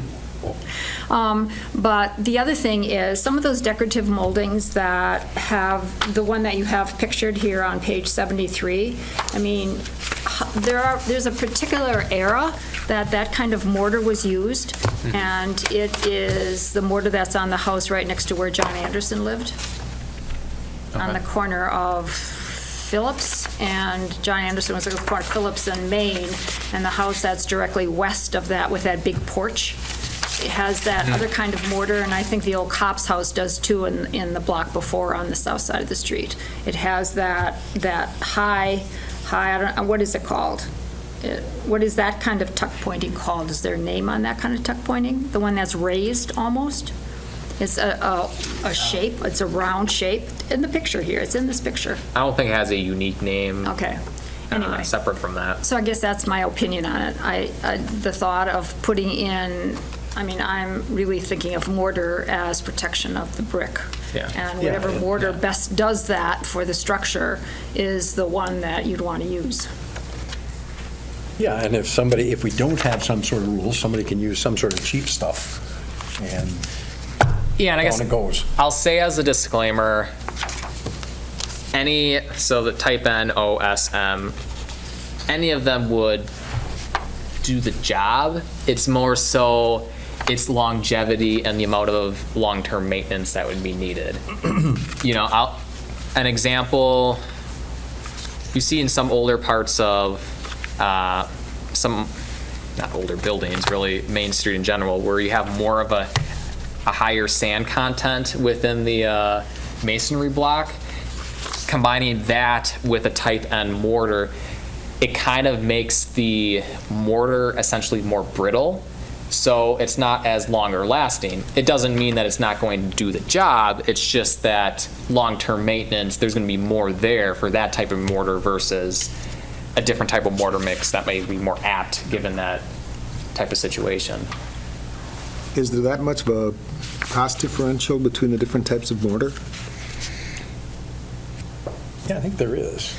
but the other thing is, some of those decorative moldings that have, the one that you have pictured here on page 73, I mean, there's a particular era that kind of mortar was used, and it is the mortar that's on the house right next to where John Anderson lived, on the corner of Phillips, and John Anderson was at the corner of Phillips and Main, and the house that's directly west of that with that big porch. It has that other kind of mortar, and I think the old cop's house does too in the block before on the south side of the street. It has that high, I don't know, what is it called? What is that kind of tuck pointing called? Is there a name on that kind of tuck pointing? The one that's raised almost? It's a shape, it's a round shape. In the picture here, it's in this picture. I don't think it has a unique name. Okay. Anyway. Separate from that. So I guess that's my opinion on it. The thought of putting in, I mean, I'm really thinking of mortar as protection of the brick. Yeah. And whatever mortar best does that for the structure is the one that you'd want to use. Yeah, and if we don't have some sort of rules, somebody can use some sort of cheap stuff, and Yeah, and I guess down it goes. I'll say as a disclaimer, so the type N, O, S, M, any of them would do the job. It's more so its longevity and the amount of long-term maintenance that would be needed. You know, an example you see in some older parts of some, not older buildings, really, Main Street in general, where you have more of a higher sand content within the masonry block. Combining that with a type N mortar, it kind of makes the mortar essentially more brittle, so it's not as longer lasting. It doesn't mean that it's not going to do the job, it's just that long-term maintenance, there's going to be more there for that type of mortar versus a different type of mortar mix that may be more apt given that type of situation. Is there that much of a cost differential between the different types of mortar? Yeah, I think there is,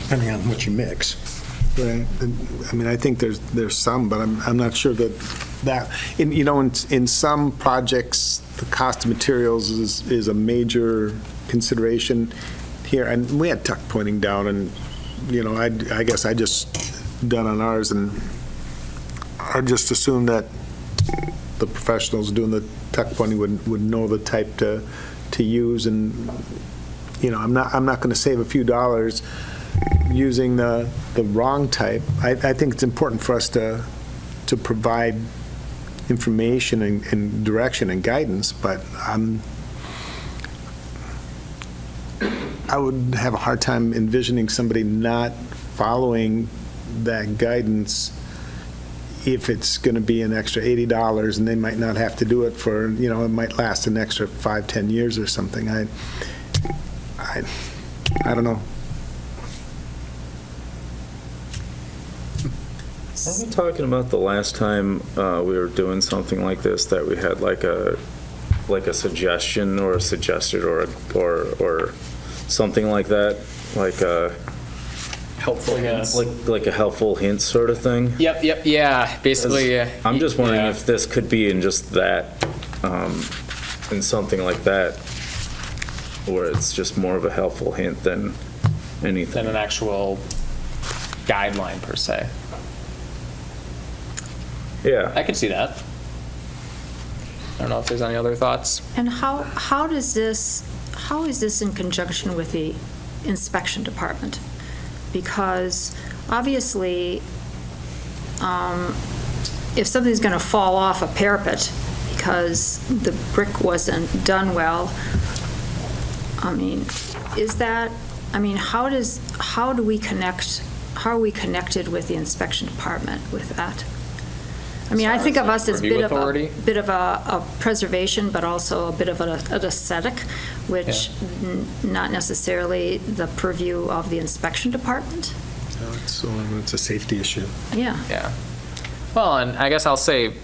depending on what you mix. Right. I mean, I think there's some, but I'm not sure that in some projects, the cost of materials is a major consideration here. And we had tuck pointing down, and, you know, I guess I just done on ours, and I just assumed that the professionals doing the tuck pointing would know the type to use, and, you know, I'm not going to save a few dollars using the wrong type. I think it's important for us to provide information and direction and guidance, but I would have a hard time envisioning somebody not following that guidance if it's going to be an extra $80 and they might not have to do it for, you know, it might last an extra 5-10 years or something. I don't know. Are we talking about the last time we were doing something like this, that we had like a suggestion or a suggested or something like that, like a Helpful hints. like a helpful hint sort of thing? Yep, yeah, basically. I'm just wondering yeah. if this could be in just that, in something like that, where it's just more of a helpful hint than anything. Than an actual guideline per se. Yeah. I could see that. I don't know if there's any other thoughts. And how is this in conjunction with the inspection department? Because obviously, if something's going to fall off a parapet because the brick wasn't done well, I mean, how are we connected with the inspection department with that? I mean, I think of us as Review bit authority? of a preservation, but also a bit of an aesthetic, which not necessarily the purview of the inspection department. It's a safety issue. Yeah. Yeah. Well, and I guess I'll say,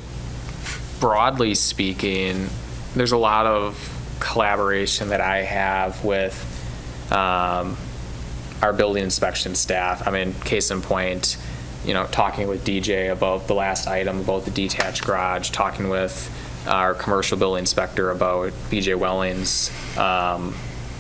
broadly speaking, there's a lot of collaboration that I have with our building inspection staff. I mean, case in point, talking with DJ about the last item, about the detached garage, talking with our commercial building inspector about BJ Welling's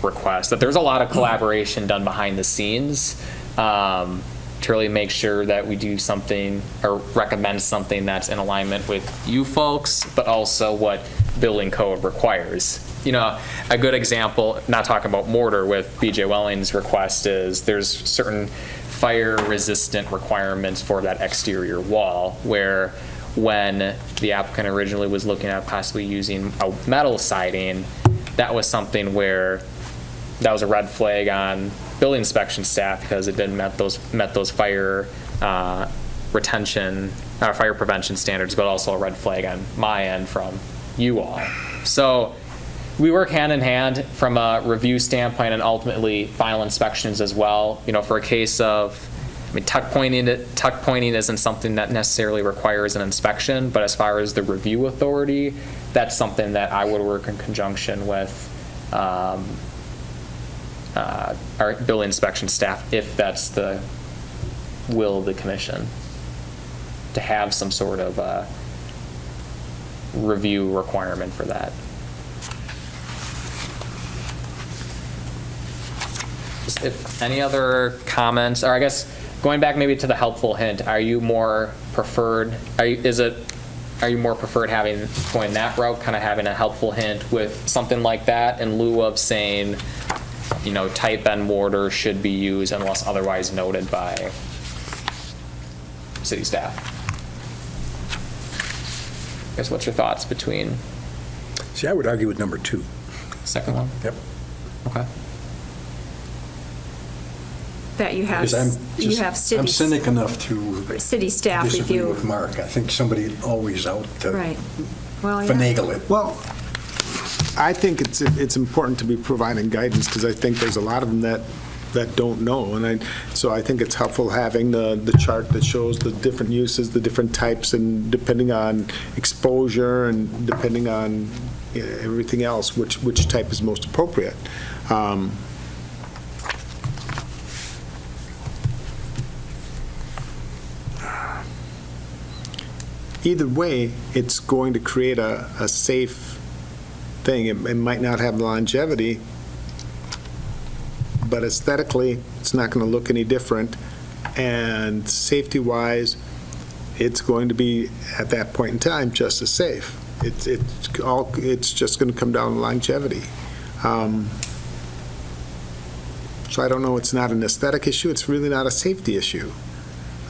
request, that there's a lot of collaboration done behind the scenes to really make sure that we do something or recommend something that's in alignment with you folks, but also what building code requires. A good example, not talking about mortar, with BJ Welling's request is there's certain fire-resistant requirements for that exterior wall, where when the applicant originally was looking at possibly using a metal siding, that was something where that was a red flag on building inspection staff because it didn't met those fire fire prevention standards, but also a red flag on my end from you all. So we work hand in hand from a review standpoint and ultimately final inspections as well. For a case of, tuck pointing isn't something that necessarily requires an inspection, but as far as the review authority, that's something that I would work in conjunction with our building inspection staff, if that's the will of the commission, to have some sort of review requirement for that. If any other comments, or I guess going back maybe to the helpful hint, are you more preferred having going that route, kind of having a helpful hint with something like that in lieu of saying, type N mortar should be used unless otherwise noted by city staff? I guess what's your thoughts between? See, I would argue with number 2. Second one? Yep. Okay. That you have I'm cynic enough to city staff disagree review. with Mark. I think somebody always out to Right. Well, yeah. finagle it. Well, I think it's important to be providing guidance, because I think there's a lot of them that don't know, and so I think it's helpful having the chart that shows the different uses, the different types, and depending on exposure and depending on everything else, which type is most appropriate. Either way, it's going to create a safe thing. It might not have longevity, but aesthetically, it's not going to look any different. And safety-wise, it's going to be, at that point in time, just as safe. It's just going to come down to longevity. So I don't know, it's not an aesthetic issue, it's really not a safety issue.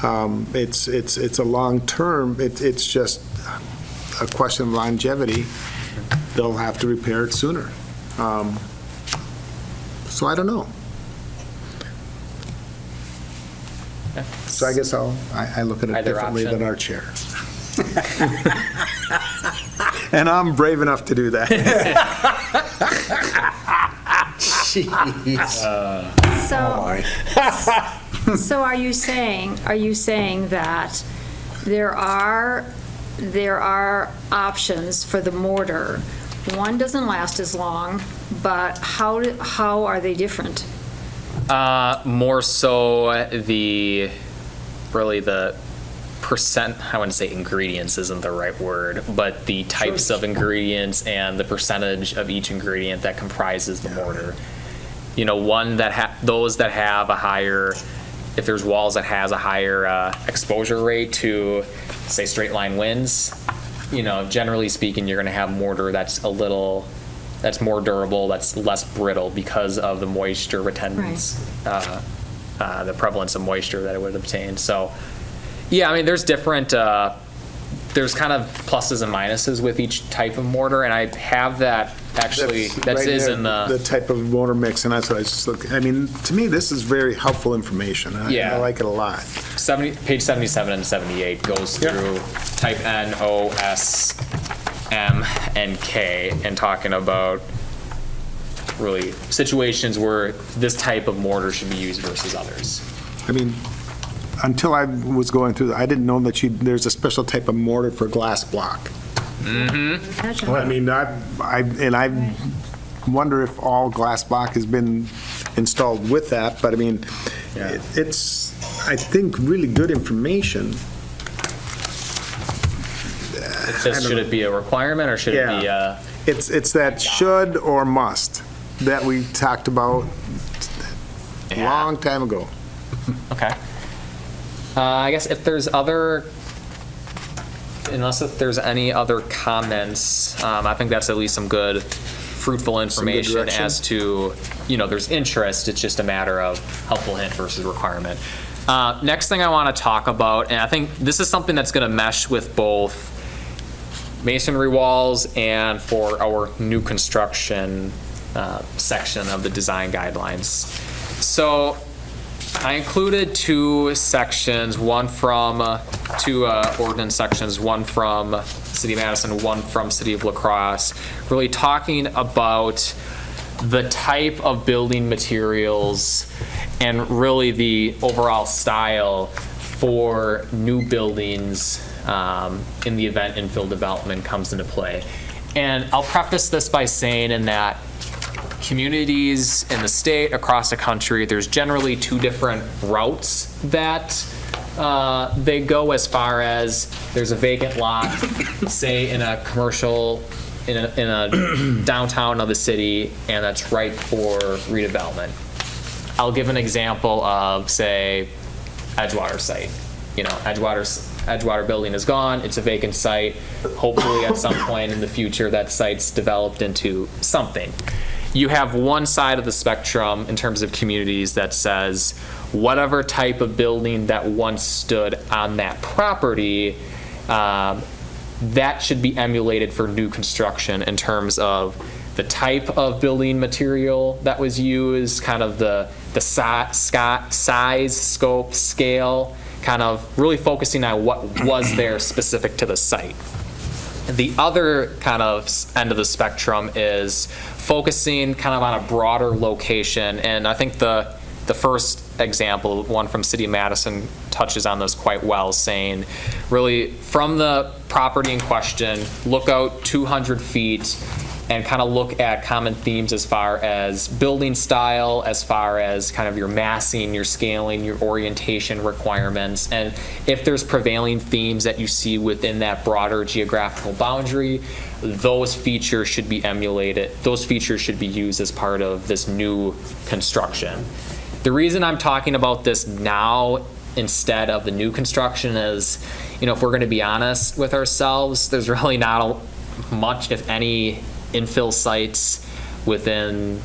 It's a long-term, it's just a question of longevity. They'll have to repair it sooner. So I don't know. So I guess I look at it Either differently option. than our chair. And I'm brave enough to do that. So are you saying that there are options for the mortar? One doesn't last as long, but how are they different? More so the percent, I wouldn't say ingredients isn't the right word, but the types of ingredients and the percentage of each ingredient that comprises the mortar. one that those that have a higher, if there's walls that has a higher exposure rate to, say, straight line winds, generally speaking, you're going to have mortar that's more durable, that's less brittle because of the moisture retentance, the prevalence of moisture that it would obtain. So, yeah, I mean, there's different, there's kind of pluses and minuses with each type of mortar, and I have that actually, that right is there, in the type of mortar mix, and that's what I was just looking, I mean, to me, this is very helpful information. I like it a lot. Page 77 and 78 goes through type N, O, S, M, and K, and talking about really situations where this type of mortar should be used versus others. I mean, until I was going through, I didn't know that there's a special type of mortar for glass block. Mm-hmm. I mean, I wonder if all glass block has been installed with that, but I mean, it's, I think, really good information. Should it be a requirement, or should it be It's that should or must that we talked about a long time ago. Okay. I guess if there's unless there's any other comments, I think that's at least some good, fruitful information as to, there's interest. It's just a matter of helpful hint versus requirement. Next thing I want to talk about, and I think this is something that's going to mesh with both masonry walls and for our new construction section of the design guidelines. So I included two sections, two ordinance sections, one from City of Madison, one from City of La Crosse, really talking about the type of building materials and really the overall style for new buildings in the event infill development comes into play. And I'll preface this by saying in that communities in the state, across the country, there's generally two different routes that they go, as far as there's a vacant lot, say in a commercial, in a downtown of the city, and that's ripe for redevelopment. I'll give an example of, say, Edgewater site. Edgewater building is gone, it's a vacant site. Hopefully at some point in the future that site's developed into something. You have one side of the spectrum in terms of communities that says whatever type of building that once stood on that property, that should be emulated for new construction in terms of the type of building material that was used, kind of the size, scope, scale, kind of really focusing on what was there specific to the site. The other kind of end of the spectrum is focusing kind of on a broader location, and I think the first example, one from City of Madison, touches on this quite well, saying really from the property in question, look out 200 feet and kind of look at common themes as far as building style, as far as kind of your massing, your scaling, your orientation requirements, and if there's prevailing themes that you see within that broader geographical boundary, those features should be emulated. Those features should be used as part of this new construction. The reason I'm talking about this now instead of the new construction is, if we're going to be honest with ourselves, there's really not much, if any, infill sites within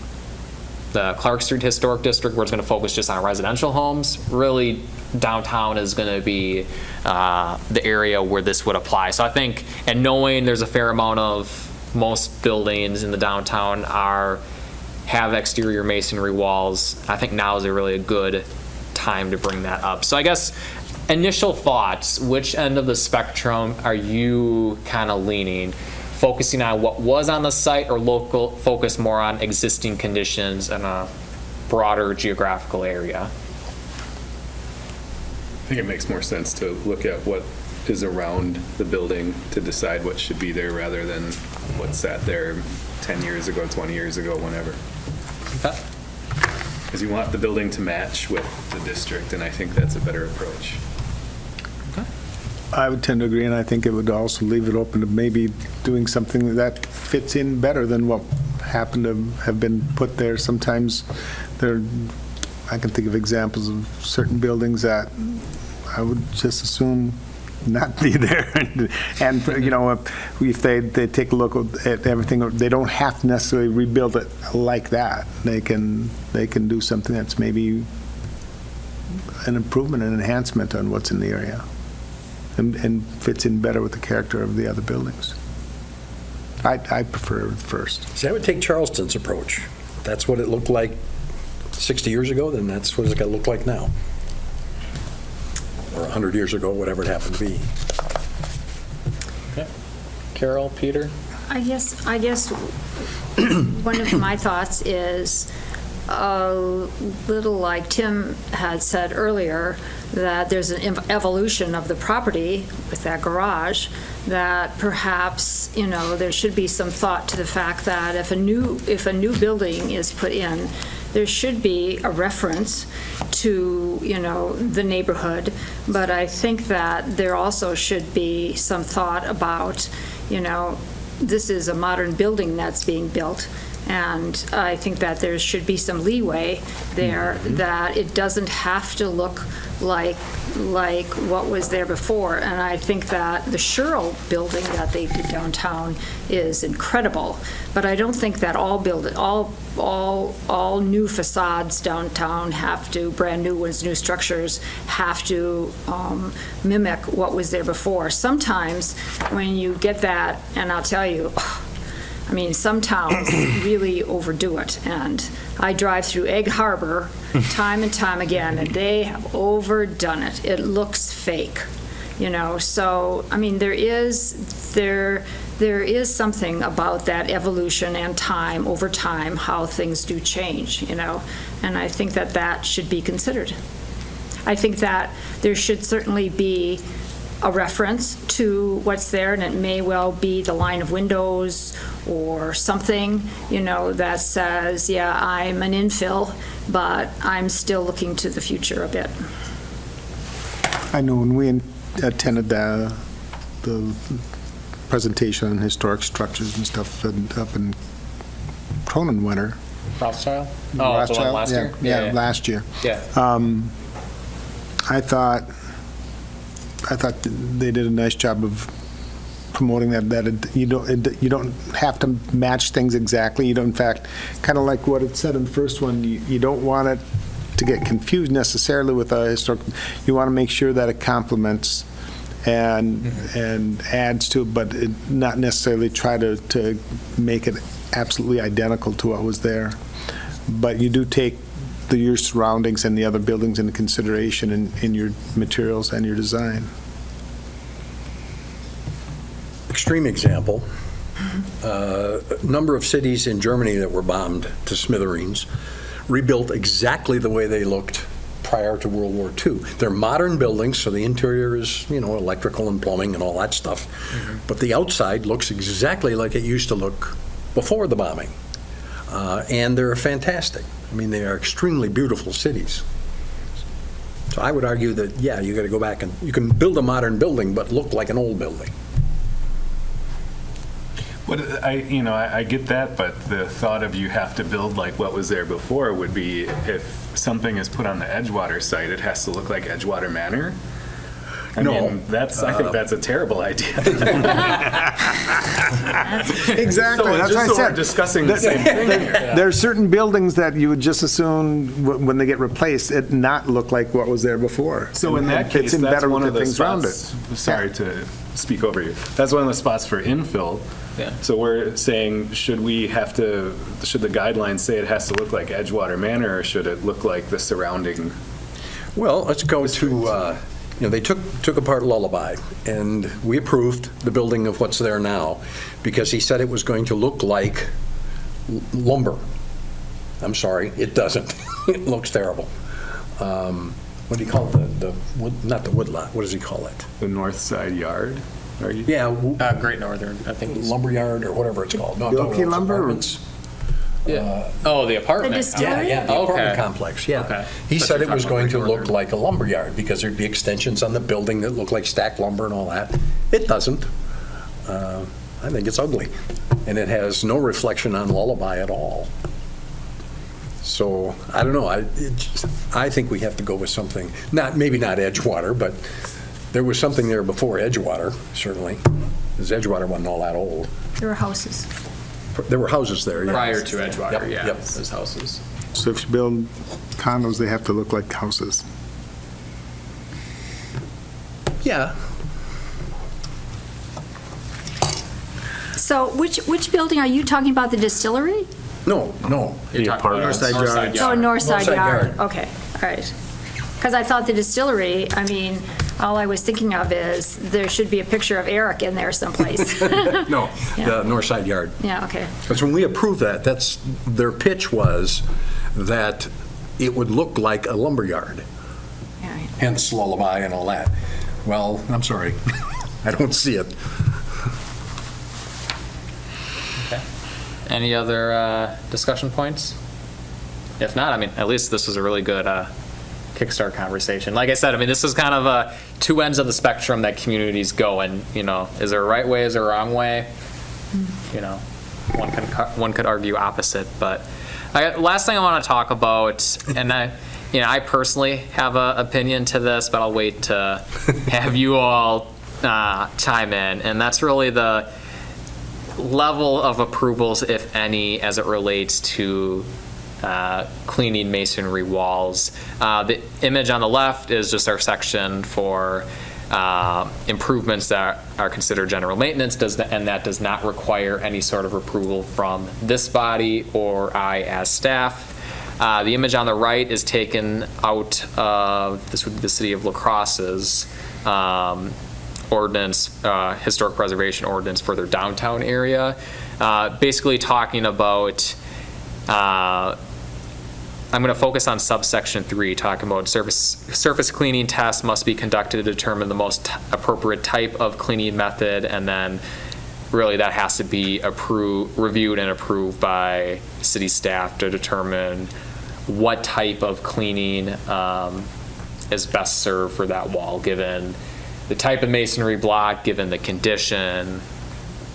the Clark Street Historic District where it's going to focus just on residential homes. Really, downtown is going to be the area where this would apply. So I think, and knowing there's a fair amount of, most buildings in the downtown have exterior masonry walls, I think now is really a good time to bring that up. So I guess initial thoughts, which end of the spectrum are you kind of leaning? Focusing on what was on the site, or focus more on existing conditions in a broader geographical area? I think it makes more sense to look at what is around the building to decide what should be there rather than what sat there 10 years ago, 20 years ago, whenever. Okay. Because you want the building to match with the district, and I think that's a better approach. I would tend to agree, and I think it would also leave it open to maybe doing something that fits in better than what happen to have been put there. Sometimes I can think of examples of certain buildings that I would just assume not be there. And you know, if they take a look at everything, they don't have to necessarily rebuild it like that. They can do something that's maybe an improvement, an enhancement on what's in the area, and fits in better with the character of the other buildings. I prefer first. See, I would take Charleston's approach. If that's what it looked like 60 years ago, then that's what it's going to look like now. Or 100 years ago, whatever it happened to be. Okay. Carol, Peter? I guess one of my thoughts is a little like Tim had said earlier, that there's an evolution of the property with that garage, that perhaps, you know, there should be some thought to the fact that if a new building is put in, there should be a reference to, you know, the neighborhood. But I think that there also should be some thought about, you know, this is a modern building that's being built. And I think that there should be some leeway there, that it doesn't have to look like what was there before. And I think that the Sherrill building that they did downtown is incredible. But I don't think that all new facades downtown have to, brand new ones, new structures, have to mimic what was there before. Sometimes when you get that, and I'll tell you, I mean, some towns really overdo it, and I drive through Egg Harbor time and time again, and they have overdone it. It looks fake, you know. So, I mean, there is something about that evolution and time, over time, how things do change, you know, and I think that that should be considered. I think that there should certainly be a reference to what's there, and it may well be the line of windows or something, you know, that says, yeah, I'm an infill, but I'm still looking to the future a bit. I know when we attended the presentation on historic structures and stuff up in Cronenwinter. Rothschild? Oh, the one last year? Yeah, last year. Yeah. I thought they did a nice job of promoting that you don't have to match things exactly. You don't, in fact, kind of like what it said in the first one, you don't want it to get confused necessarily with a historic. You want to make sure that it complements and adds to it, but not necessarily try to make it absolutely identical to what was there. But you do take your surroundings and the other buildings into consideration in your materials and your design. Extreme example, a number of cities in Germany that were bombed to smithereens rebuilt exactly the way they looked prior to World War II. They're modern buildings, so the interior is, you know, electrical and plumbing and all that stuff. But the outside looks exactly like it used to look before the bombing. And they're fantastic. I mean, they are extremely beautiful cities. So I would argue that, yeah, you got to go back and you can build a modern building, but look like an old building. But I get that, but the thought of you have to build like what was there before would be, if something is put on the Edgewater site, it has to look like Edgewater Manor. I think that's a terrible idea. Exactly. So That's just what I so said. we're discussing the same thing here. There are certain buildings that you would just assume when they get replaced, it not look like what was there before. So in that Fits case, in that's better one with of the things around spots, it. sorry to speak over you, that's one of the spots for infill. Yeah. So we're saying, should the guidelines say it has to look like Edgewater Manor, or should it look like the surrounding? Well, let's go to, they took apart Lullaby, and we approved the building of what's there now because he said it was going to look like lumber. I'm sorry, it doesn't. It looks terrible. What do you call it? Not the woodlot. What does he call it? The North Side Yard? Yeah. Great Northern, I think. Lumberyard or whatever it's called. No, Bilky it's Lumber? apartments. Yeah. The apartment. The distillery? Yeah, the apartment complex, yeah. Okay. He But said you're it was talking going to about look Northern. like a lumberyard because there'd be extensions on the building that look like stacked lumber and all that. It doesn't. I think it's ugly. and it has no reflection on Lullaby at all. So, I don't know, I think we have to go with something, maybe not Edgewater, but there was something there before Edgewater, certainly, because Edgewater wasn't all that old. There were houses. There were houses there, yeah. Prior to Edgewater, Yep, yeah, yep. those houses. So if you build condos, they have to look like houses. Yeah. So which building, are you talking about the distillery? No. You're talking about Northside Yard. Oh, Northside Northside Yard. Yard. Okay, all right. Because I thought the distillery, I mean, all I was thinking of is there should be a picture of Eric in there someplace. No, Yeah. the Northside Yard. Yeah, okay. Because when we approved that, their pitch was that it would look like a lumber yard, All right. hence Lullaby and all that. Well, I'm sorry, I don't see it. Any other discussion points? If not, I mean, at least this was a really good kickstart conversation. Like I said, I mean, this is kind of two ends of the spectrum that communities go in. You know, is there a right way? Is there a wrong way? You know, one could argue opposite. But last thing I want to talk about, and I personally have an opinion to this, but I'll wait to have you all chime in, and that's really the level of approvals, if any, as it relates to cleaning masonry walls. The image on the left is just our section for improvements that are considered general maintenance, and that does not require any sort of approval from this body or I as staff. The image on the right is taken out of, this would be the city of La Crosse's ordinance, historic preservation ordinance for their downtown area, basically talking about, I'm going to focus on subsection 3, talking about surface cleaning tests must be conducted to determine the most appropriate type of cleaning method, and then really that has to be reviewed and approved by city staff to determine what type of cleaning is best served for that wall, given the type of masonry block, given the condition,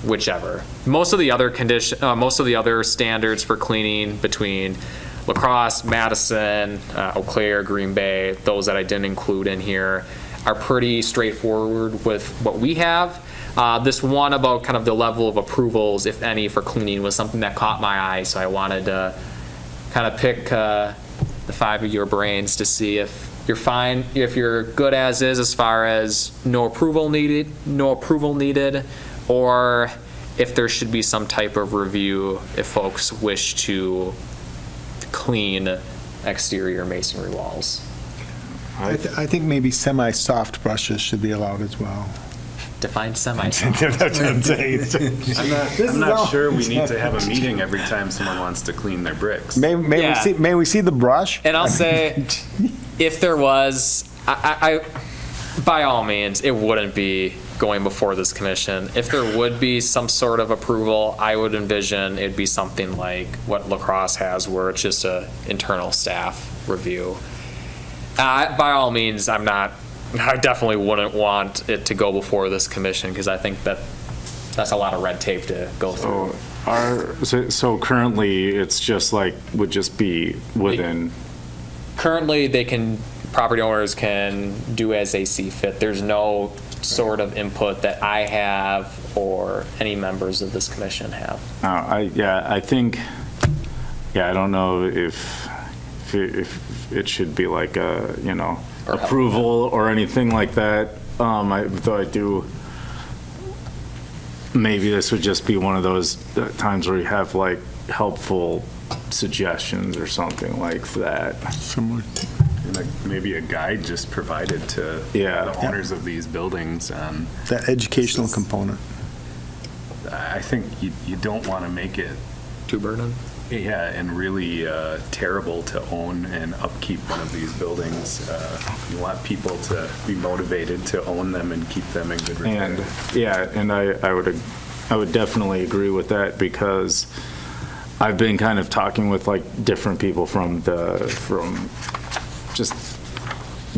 whichever. Most of the other standards for cleaning between La Crosse, Madison, Eau Claire, Green Bay, those that I didn't include in here, are pretty straightforward with what we have. This one about kind of the level of approvals, if any, for cleaning was something that caught my eye, so I wanted to kind of pick the 5 of your brains to see if you're fine, if you're good as far as no approval needed, or if there should be some type of review if folks wish to clean exterior masonry walls. I think maybe semi-soft brushes should be allowed as well. Define semi-soft. That's what I'm saying. I'm not sure we need to have a meeting every time someone wants to clean their bricks. May Yeah. we see the brush? And I'll say, if there was, I by all means, it wouldn't be going before this commission. If there would be some sort of approval, I would envision it'd be something like what La Crosse has, where it's just a internal staff review. By all means, I definitely wouldn't want it to go before this commission, because I think that's a lot of red tape to go through. So currently, it's just like, would just be within. Currently, property owners can do as they see fit. There's no sort of input that I have or any members of this commission have. I don't know if it should be like a, Or approval or anything like that. Though I do, maybe this would just be one of those times where you have like helpful suggestions or something like that. Similar. Maybe a guide just provided to the owners of these buildings. That educational component. I think you don't want to make it Too burden? Yeah, and really terrible to own and upkeep one of these buildings. You want people to be motivated to own them and keep them in good repair. And I would definitely agree with that, because I've been kind of talking with like different people from just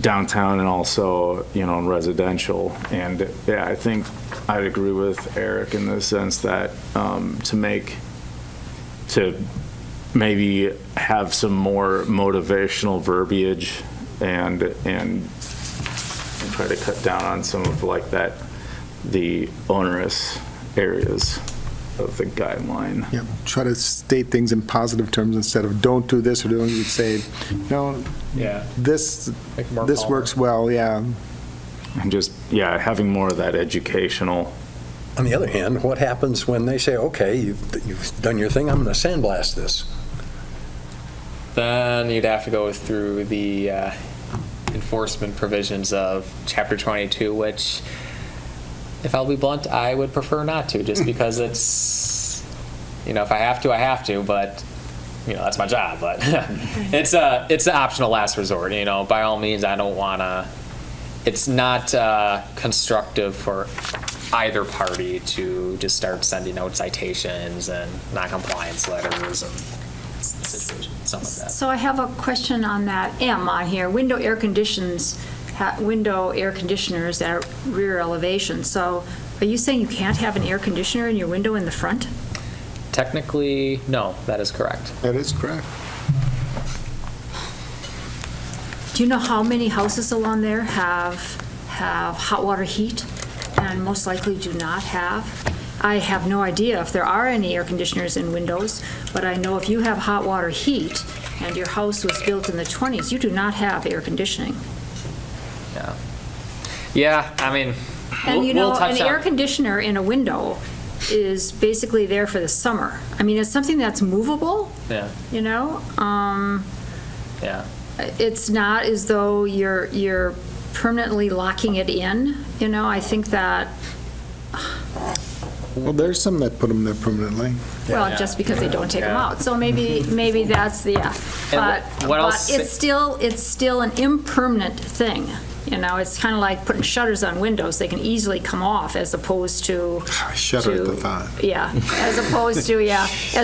downtown and also, in residential. And I think I'd agree with Eric in the sense that to maybe have some more motivational verbiage and try to cut down on some of like the onerous areas of the guideline. Yeah, try to state things in positive terms instead of don't do this or don't, you'd say, no, Yeah. this Make it more this calmer. works well, yeah. And just, having more of that educational. On the other hand, what happens when they say, okay, you've done your thing, I'm going to sandblast this? Then you'd have to go through the enforcement provisions of Chapter 22, which, if I'll be blunt, I would prefer not to, just because it's, if I have to, I have to, but, that's my job, but it's an optional last resort, by all means, I don't want to, it's not constructive for either party to just start sending out citations and non-compliance letters and situations, something like that. So I have a question on that M on here, window air conditioners at rear elevation. So are you saying you can't have an air conditioner in your window in the front? Technically, no, that is correct. That is correct. Do you know how many houses along there have hot water heat and most likely do not have? I have no idea if there are any air conditioners in windows, but I know if you have hot water heat and your house was built in the 20s, you do not have air conditioning. Yeah. Yeah, I mean, And we'll touch an on. air conditioner in a window is basically there for the summer. I mean, it's something that's movable, Yeah, yeah. It's not as though you're permanently locking it in, I think that, Well, there's some that put them there permanently. well, just because they don't take them Yeah. out. So maybe that's the, but what else- it's still an impermanent thing. It's kind of like putting shutters on windows. They can easily come off as opposed to. I shudder at the thought. Yeah, as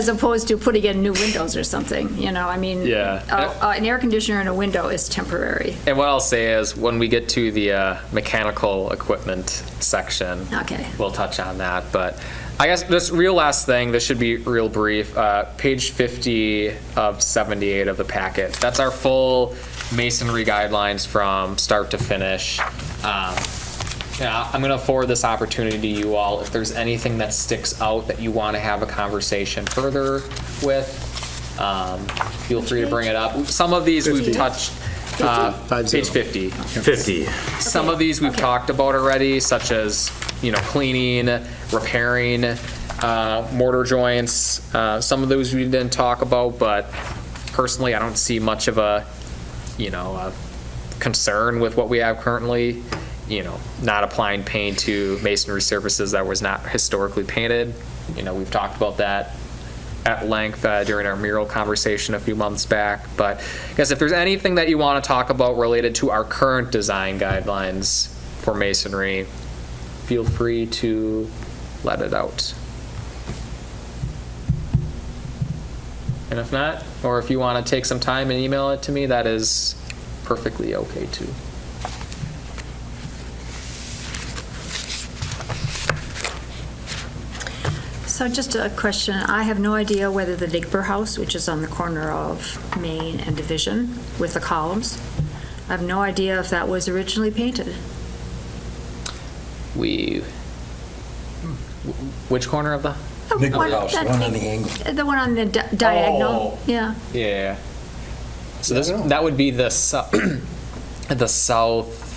opposed to putting in new windows or something, I mean. Yeah. An air conditioner in a window is temporary. And what I'll say is, when we get to the mechanical equipment section, Okay. we'll touch on that. But I guess this real last thing, this should be real brief. Page 50 of 78 of the packet. That's our full masonry guidelines from start to finish. I'm going to forward this opportunity to you all. If there's anything that sticks out that you want to have a conversation further with, feel free to bring it up. Some of these we've touched. Page 50. 50. Some of these we've talked about already, such as, cleaning, repairing, mortar joints. Some of those we didn't talk about, but personally, I don't see much of a concern with what we have currently, not applying paint to masonry surfaces that was not historically painted. We've talked about that at length during our mural conversation a few months back. But I guess if there's anything that you want to talk about related to our current design guidelines for masonry, feel free to let it out. And if not, or if you want to take some time and email it to me, that is perfectly okay too. So just a question, I have no idea whether the Digber House, which is on the corner of Main and Division with the columns, I have no idea if that was originally painted. Which corner of the? Digber House, the one on the angle. The one on the diagonal, Oh. yeah. Yeah. So that would be the the south.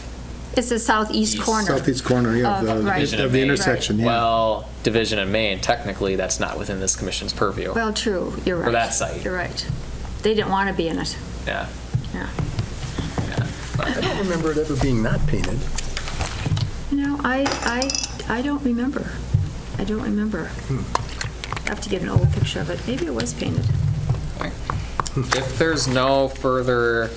It's the southeast corner. Southeast corner, yeah, Right. of the intersection, yeah. Well, Division and Main, technically, that's not within this commission's purview. Well, true, you're right. For that site. You're right. They didn't want to be in it, Yeah. yeah. I don't remember it ever being not painted. I don't remember. I don't remember. I have to get an old picture of it. Maybe it was painted. If there's no further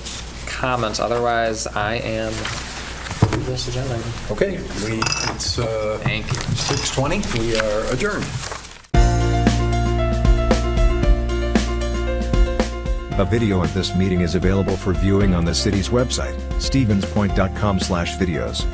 comments, otherwise I am through this agenda item. Okay, it's Thank you. 6:20, we are adjourned. A video of this meeting is available for viewing on the city's website, stevenspoint.com/videos.